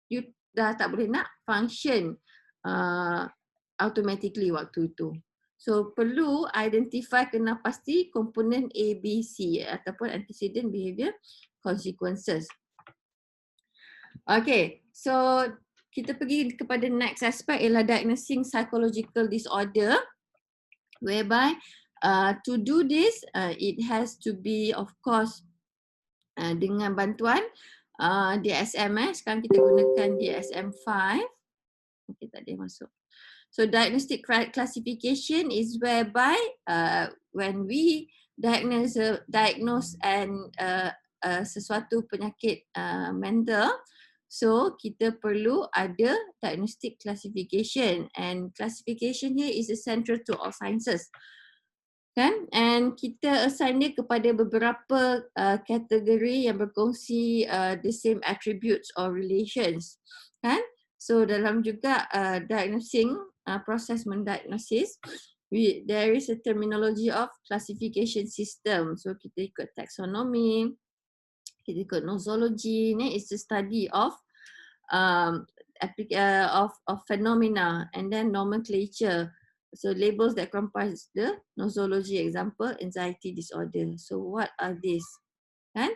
you dah tak boleh nak function automatically waktu itu. So perlu identify kena pasti komponen ABC ataupun antecedent behavior consequences. Okay, so kita pergi kepada next aspect ialah diagnosing psychological disorder, whereby to do this it has to be of course dengan bantuan DSM. Sekarang kita gunakan DSM-5. Okay, tak ada masuk. So diagnostic classification is whereby when we diagnose and sesuatu penyakit mental, so kita perlu ada diagnostic classification, and classification here is central to all sciences. Kan? And kita assign dia kepada beberapa kategori yang berkongsi the same attributes or relations. Kan? So dalam juga diagnosing, proses mendiagnosis, there is a terminology of classification system. So kita ikut taxonomy, kita ikut nosology. Ni is the study of phenomena, and then nomenclature. So labels that comprise the nosology, example anxiety disorder. So what are these? Kan?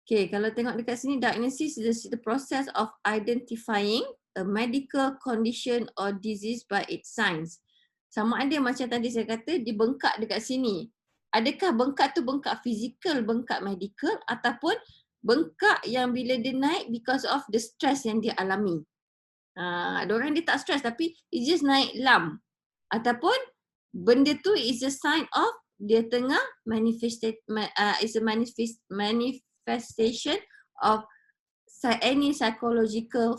Okay, kalau tengok dekat sini, diagnosis is the process of identifying a medical condition or disease by its signs. Sama ada macam tadi saya kata, dia bengkak dekat sini. Adakah bengkak tu bengkak fizikal, bengkak medical, ataupun bengkak yang bila dia naik because of the stress yang dia alami. Ada orang dia tak stress tapi it just naik lump. Ataupun benda tu is a sign of dia tengah is a manifestation of any psychological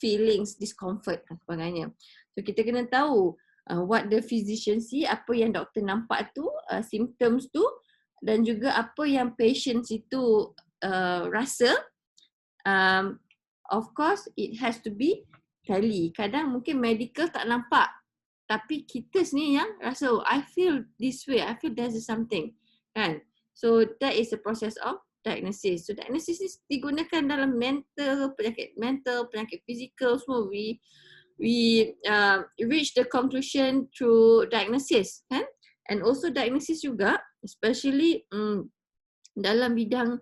feelings, discomfort dan sebagainya. So kita kena tahu what the physician see, apa yang doktor nampak tu, symptoms tu, dan juga apa yang patient itu rasa. Of course it has to be tally. Kadang mungkin medical tak nampak, tapi kita sendiri yang rasa, oh, I feel this way, I feel there's something, kan? So that is the process of diagnosis. So diagnosis ni digunakan dalam penyakit fizikal semua. We reach the conclusion through diagnosis, kan? And also diagnosis juga, especially dalam bidang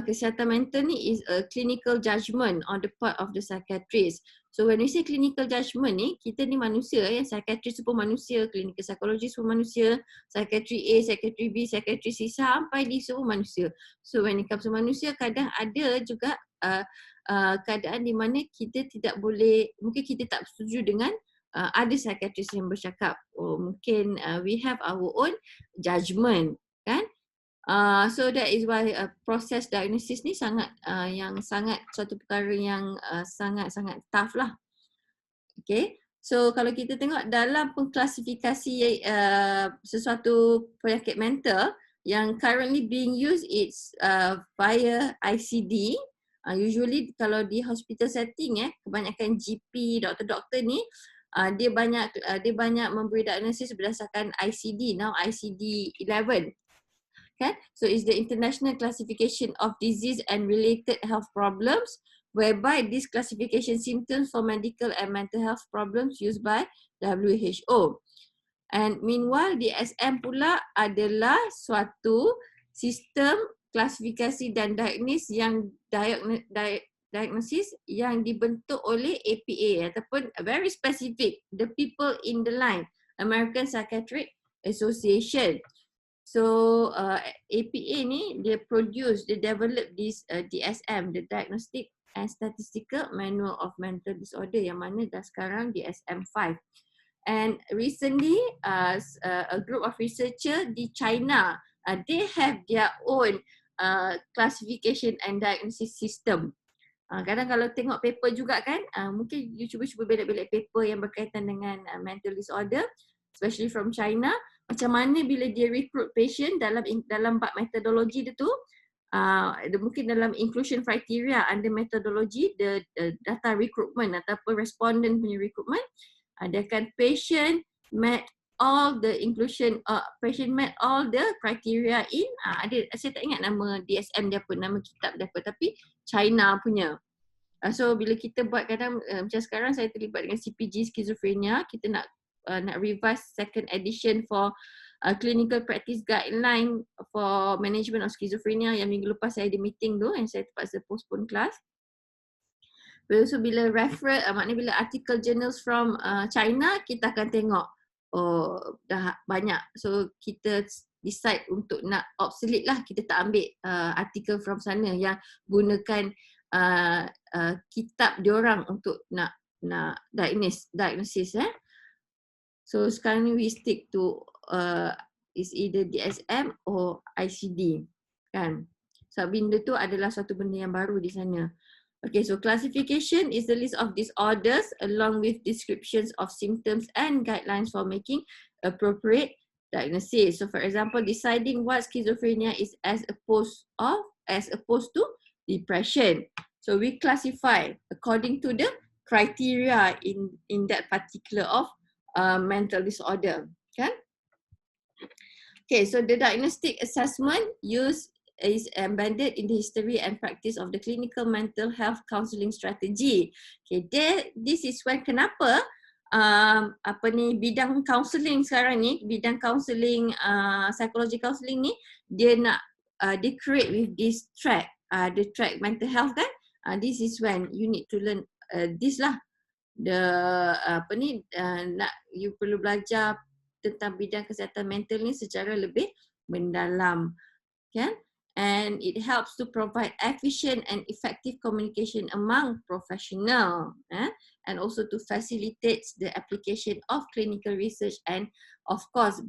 kesihatan mental ni, is a clinical judgment on the part of the psychiatrist. So when we say clinical judgment ni, kita ni manusia, psychiatrist pun manusia, clinical psychologist pun manusia, psychiatry A, psychiatry B, psychiatry C, sampai D semua manusia. So when it comes to manusia, kadang ada juga keadaan di mana kita tidak boleh, mungkin kita tak setuju dengan ada psychiatrist yang bercakap, oh mungkin we have our own judgment, kan? So that is why proses diagnosis ni sangat suatu perkara yang sangat tough lah. Okay, so kalau kita tengok dalam pengklasifikasi sesuatu penyakit mental yang currently being used, it's via ICD. Usually kalau di hospital setting, kebanyakan GP, doktor-doktor ni dia banyak memberi diagnosis berdasarkan ICD, now ICD 11. Okay? So it's the International Classification of Disease and Related Health Problems, whereby this classification symptoms for medical and mental health problems used by WHO. And meanwhile, DSM pula adalah suatu sistem klasifikasi dan diagnosis yang dibentuk oleh APA ataupun very specific, the people in the line, American Psychiatric Association. So APA ni dia develop this DSM, the Diagnostic and Statistical Manual of Mental Disorder, yang mana dah sekarang DSM-5. And recently a group of researcher di China, they have their own classification and diagnosis system. Kadang kalau tengok paper juga kan, mungkin you cuba belak-belak paper yang berkaitan dengan mental disorder, especially from China. Macam mana bila dia recruit patient dalam bab metodologi dia tu, mungkin dalam inclusion criteria under methodology, the data recruitment ataupun respondent punya recruitment, dia akan patient met all the criteria in, saya tak ingat nama DSM dia apa, nama kitab dia apa, tapi China punya. So bila kita buat kadang macam sekarang saya terlibat dengan CPG schizophrenia, kita nak revise second edition for clinical practice guideline for management of schizophrenia, yang minggu lepas saya ada meeting tu yang saya terpaksa postpone kelas. So bila maknanya bila article journals from China, kita akan tengok dah banyak, so kita decide untuk nak obsolete lah, kita tak ambil artikel from sana yang gunakan kitab diorang untuk nak diagnosis. So sekarang ni we stick to is either DSM or ICD, kan? So benda tu adalah satu benda yang baru di sana. Okay, so classification is the list of disorders along with descriptions of symptoms and guidelines for making appropriate diagnosis. So for example, deciding what schizophrenia is as opposed to depression. So we classify according to the criteria in that particular of mental disorder, kan? Okay, so the diagnostic assessment is embedded in the history and practice of the clinical mental health counselling strategy. Okay, this is when kenapa bidang counselling sekarang ni, bidang counselling, psychology counselling ni, dia create with this track, the track mental health kan. This is when you need to learn this lah. You perlu belajar tentang bidang kesihatan mental ni secara lebih mendalam, kan? and it helps to provide efficient and effective communication among professionals, and also to facilitate the application of clinical research and of course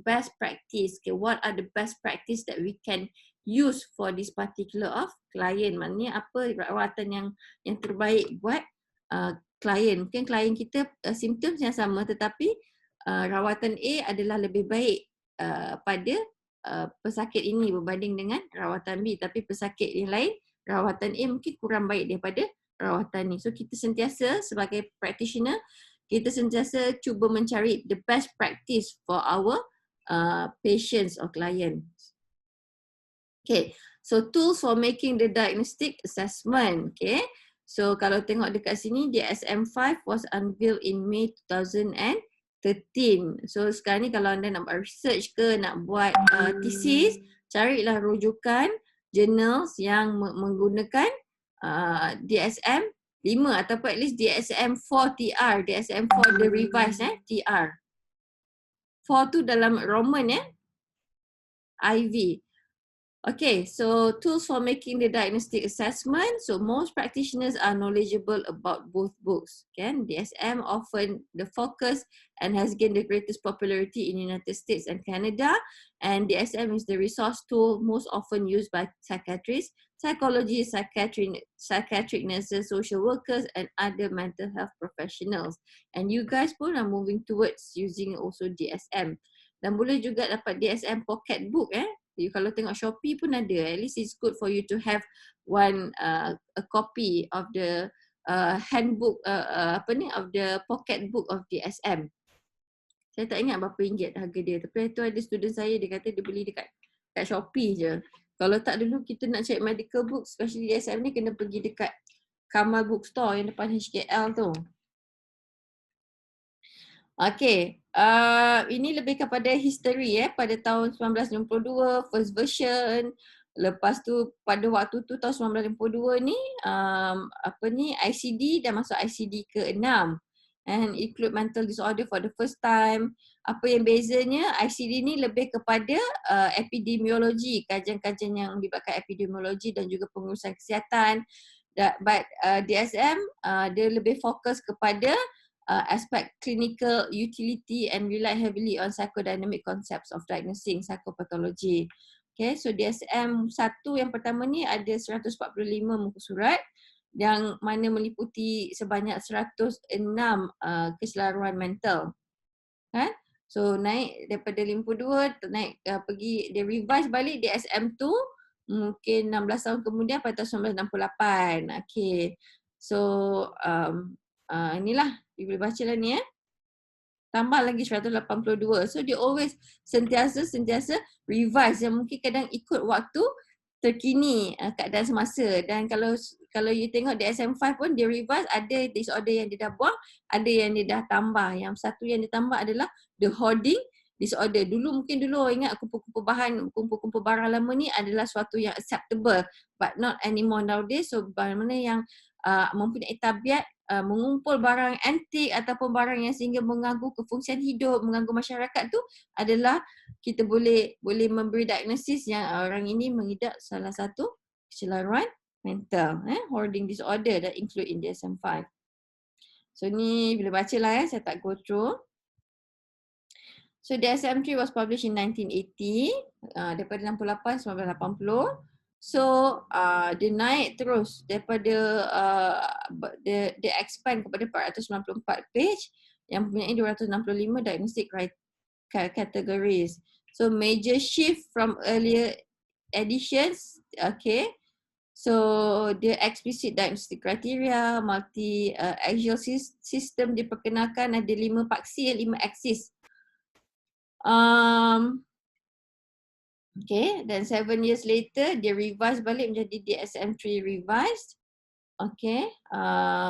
best practice. Okay, what are the best practice that we can use for this particular of client? Maknanya apa rawatan yang terbaik buat klien. Mungkin klien kita simptom yang sama tetapi rawatan A adalah lebih baik pada pesakit ini berbanding dengan rawatan B, tapi pesakit yang lain rawatan A mungkin kurang baik daripada rawatan ni. So kita sentiasa sebagai practitioner, kita sentiasa cuba mencari the best practice for our patients or clients. Okay, so tools for making the diagnostic assessment. Okay, so kalau tengok dekat sini, DSM-5 was unveiled in May 2013. So sekarang ni kalau anda nak buat research ke, nak buat thesis, carilah rujukan journals yang menggunakan DSM-5 ataupun at least DSM-4 TR, DSM-4 the revised TR. 4 tu dalam Roman IV. Okay, so tools for making the diagnostic assessment. So most practitioners are knowledgeable about both books. Kan? DSM often the focus and has gained the greatest popularity in United States and Canada. And DSM is the resource tool most often used by psychiatrists, psychologists, psychiatric nurses, social workers, and other mental health professionals. And you guys pun are moving towards using also DSM. Dan boleh juga dapat DSM pocket book. You kalau tengok Shopee pun ada. At least it's good for you to have one a copy of the handbook of the pocket book of DSM. Saya tak ingat berapa ringgit harga dia, tapi itu ada student saya dia kata dia beli dekat Shopee je. Kalau tak dulu kita nak cari medical book, especially DSM ni kena pergi dekat Kamal Bookstore yang depan HKL tu. Okay, ini lebih kepada history pada tahun 1952 first version. Lepas tu pada waktu tu tahun 1952 ni ICD dah masuk ICD ke-6 and include mental disorder for the first time. Apa yang bezanya, ICD ni lebih kepada epidemiologi, kajian-kajian yang melibatkan epidemiologi dan juga pengurusan kesihatan. But DSM dia lebih fokus kepada aspek clinical utility and rely heavily on psychodynamic concepts of diagnosing psychopathology. Okay, so DSM 1 yang pertama ni ada 145 muka surat yang mana meliputi sebanyak 106 keselaruan mental. Kan? So naik daripada 52 naik pergi dia revise balik DSM 2 mungkin 16 tahun kemudian pada tahun 1968. Okay. So inilah you boleh baca lah ni tambah lagi 182. So dia always sentiasa revise yang mungkin kadang ikut waktu terkini keadaan semasa. Dan kalau you tengok DSM-5 pun dia revise, ada disorder yang dia dah buang, ada yang dia dah tambah. Yang satu yang ditambah adalah the hoarding disorder. Dulu orang ingat kumpul-kumpul barang lama ni adalah suatu yang acceptable, but not anymore nowadays. So barang mana yang mempunyai tabiat mengumpul barang antik ataupun barang yang sehingga mengganggu kefungsian hidup, mengganggu masyarakat tu adalah kita boleh memberi diagnosis yang orang ini mengidap salah satu keselaruan mental, hoarding disorder that include in DSM-5. So ni boleh baca lah saya tak go through. So DSM-3 was published in 1980, daripada 68 1980. So dia naik terus daripada dia expand kepada 494 page yang mempunyai 265 diagnostic categories. So major shift from earlier editions, okay. So the explicit diagnostic criteria, multi-axial system diperkenalkan, ada 5 paksi, 5 axis. Okay, then 7 years later dia revise balik menjadi DSM-3 revised. Okay,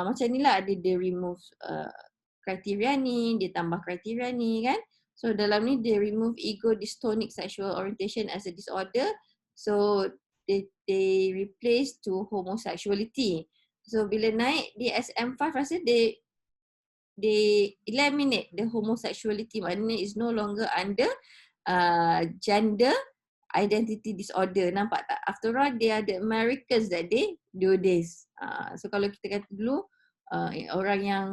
macam ni lah dia remove kriteria ni, dia tambah kriteria ni kan. So dalam ni dia remove ego dystonic sexual orientation as a disorder. So they replace to homosexuality. So bila naik DSM-5 rasa they eliminate the homosexuality, maknanya is no longer under gender identity disorder. Nampak tak? After all, they are the Americans that they do this. So kalau kita kata dulu, orang yang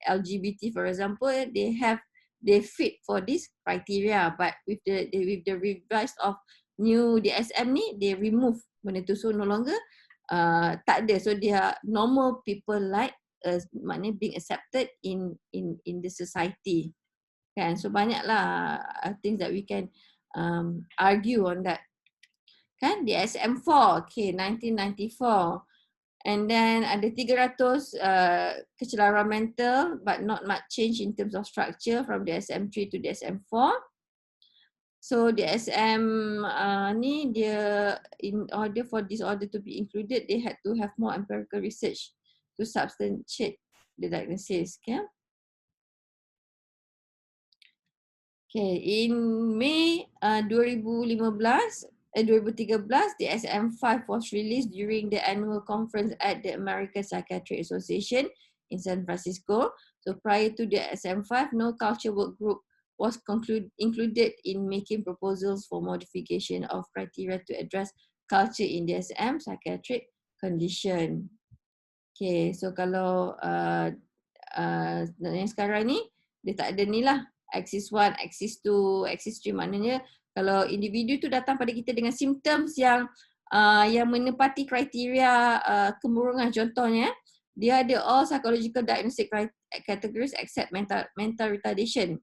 LGBT for example, they fit for this criteria, but with the revised of new DSM ni, they remove benda tu, so no longer tak ada. So they are normal people like us, maknanya being accepted in the society. Kan? So banyaklah things that we can argue on that. Kan? DSM-4, okay, 1994. And then ada 300 kecelakaan mental but not much change in terms of structure from DSM-3 to DSM-4. So DSM ni dia, in order for disorder to be included, they had to have more empirical research to substantiate the diagnosis. Okay. Okay, in May 2013, DSM-5 was released during the annual conference at the American Psychiatric Association in San Francisco. So prior to DSM-5, no culture work group was included in making proposals for modification of criteria to address culture in DSM psychiatric condition. Okay, so kalau yang sekarang ni, dia tak ada ni lah. Axis 1, Axis 2, Axis 3, maknanya kalau individu tu datang pada kita dengan symptoms yang menepati kriteria kemurungan, contohnya dia ada all psychological diagnostic categories except mental retardation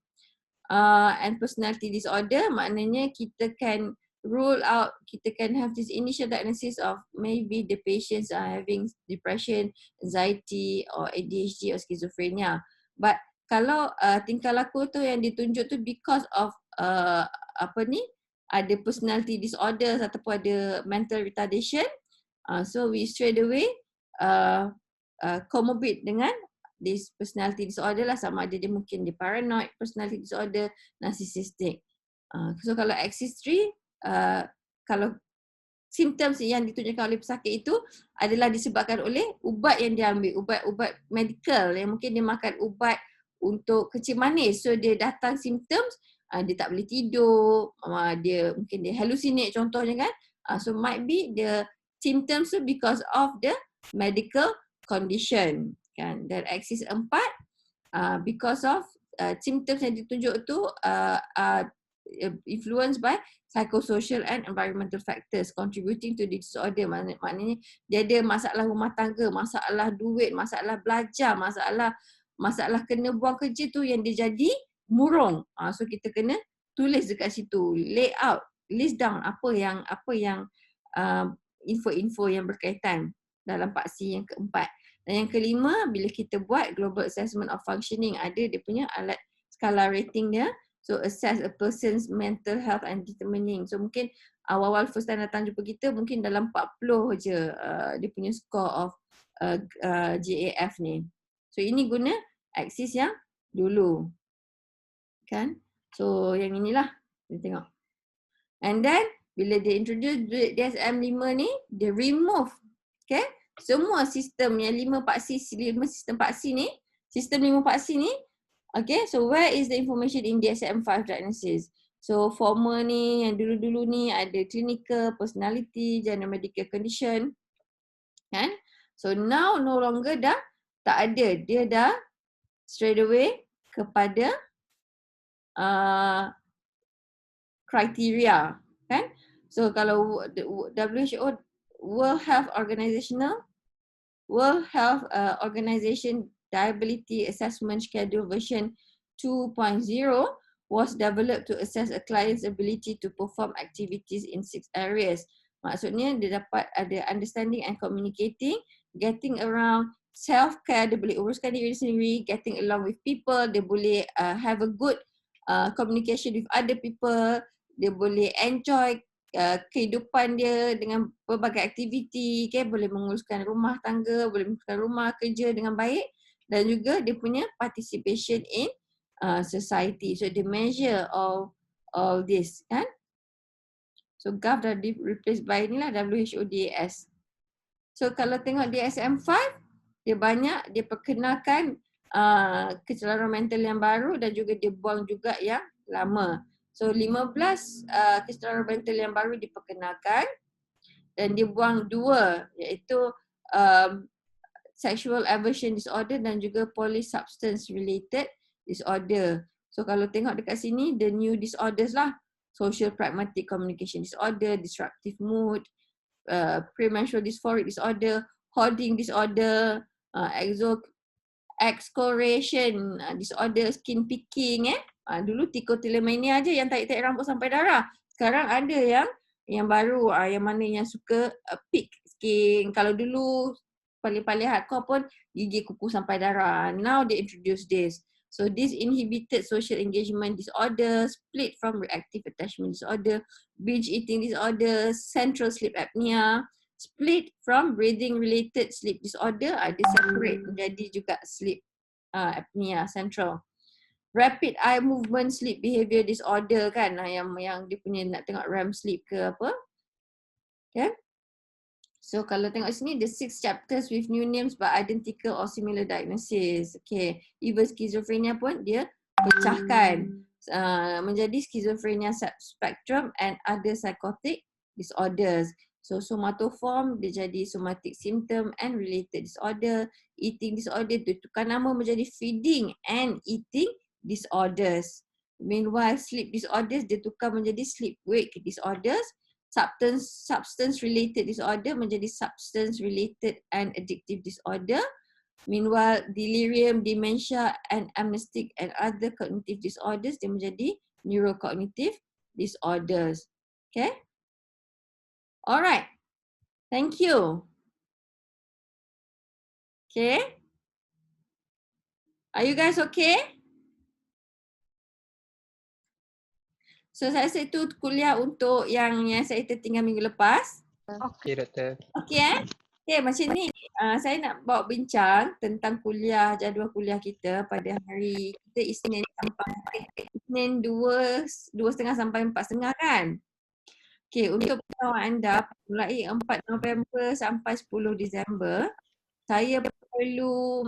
and personality disorder, maknanya kita can rule out, kita can have this initial diagnosis of maybe the patients are having depression, anxiety or ADHD or schizophrenia. But kalau tingkah laku tu yang ditunjuk tu because of ada personality disorders ataupun ada mental retardation, so we straight away comorbid dengan this personality disorder lah, sama ada dia mungkin dia paranoid personality disorder, narcissistic. So kalau Axis 3, kalau symptoms yang ditunjukkan oleh pesakit itu adalah disebabkan oleh ubat yang dia ambil, ubat medical yang mungkin dia makan ubat untuk kencing manis. So dia datang symptoms, dia tak boleh tidur, dia mungkin dia hallucinate contohnya kan. So might be the symptoms tu because of the medical condition kan. Dan Axis 4 because of symptoms yang ditunjuk tu influenced by psychosocial and environmental factors contributing to the disorder. Maknanya dia ada masalah rumah tangga, masalah duit, masalah belajar, masalah kena buang kerja tu yang dia jadi murung. So kita kena tulis dekat situ, lay out, list down apa yang info-info yang berkaitan dalam paksi yang keempat. Dan yang kelima, bila kita buat global assessment of functioning, ada dia punya alat skala rating dia. So assess a person's mental health and determining. So mungkin awal-awal first time datang jumpa kita, mungkin dalam 40 je dia punya score of GAF ni. So ini guna Axis yang dulu. Kan? So yang inilah kita tengok. And then bila dia introduce DSM-5 ni, dia remove, okay, semua sistem yang 5 sistem paksi ni, sistem 5 paksi ni, okay, so where is the information in DSM-5 diagnosis? So former ni, yang dulu-dulu ni ada clinical, personality, general medical condition, kan? So now no longer dah tak ada, dia dah straight away kepada criteria, kan? So kalau WHO, World Health Organization Disability Assessment Schedule version 2.0 was developed to assess a client's ability to perform activities in 6 areas. Maksudnya dia dapat ada understanding and communicating, getting around, self-care, dia boleh uruskan diri sendiri, getting along with people, dia boleh have a good communication with other people, dia boleh enjoy kehidupan dia dengan pelbagai aktiviti, okay? Boleh menguruskan rumah tangga, boleh menguruskan rumah kerja dengan baik, dan juga dia punya participation in society. So the measure of all this, kan? So GAF dah replaced by inilah WHO DAS. So kalau tengok DSM-5, dia banyak, dia perkenalkan kecelakaan mental yang baru dan juga dia buang juga yang lama. So 15 kes mental yang baru diperkenalkan dan dia buang 2 iaitu sexual aversion disorder dan juga polysubstance related disorder. So kalau tengok dekat sini, the new disorders lah. Social pragmatic communication disorder, disruptive mood, premenstrual dysphoric disorder, hoarding disorder, excoriation disorder, skin picking dulu trichotillomania aja yang tarik-tarik rambut sampai darah. Sekarang ada yang baru yang mana yang suka pick skin. Kalau dulu paling-paling hardcore pun gigi kuku sampai darah. Now they introduce this. So this inhibited social engagement disorder, split from reactive attachment disorder, binge eating disorder, central sleep apnea, split from breathing related sleep disorder, dia separate menjadi juga sleep apnea central. Rapid eye movement sleep behavior disorder kan, yang dia punya nak tengok REM sleep ke apa. Okay. So kalau tengok sini, the 6 chapters with new names but identical or similar diagnosis. Okay, even schizophrenia pun dia pecahkan menjadi schizophrenia spectrum and other psychotic disorders. So somatoform dia jadi somatic symptom and related disorder. Eating disorder dia tukar nama menjadi feeding and eating disorders. Meanwhile sleep disorders dia tukar menjadi sleep wake disorders. Substance related disorder menjadi substance related and addictive disorder. Meanwhile delirium, dementia and amnestic and other cognitive disorders dia menjadi neurocognitive disorders. Okay. Alright. Thank you. Okay. Are you guys okay? So saya rasa itu kuliah untuk yang saya tertinggal minggu lepas. Okey doktor. Okey Okay, macam ni saya nak bawa bincang tentang kuliah, jadual kuliah kita pada hari kita Isnin sampai Isnin 2.30 sampai 4.30 kan? Okay, untuk pengetahuan anda, mulai 4 November sampai 10 Disember, saya perlu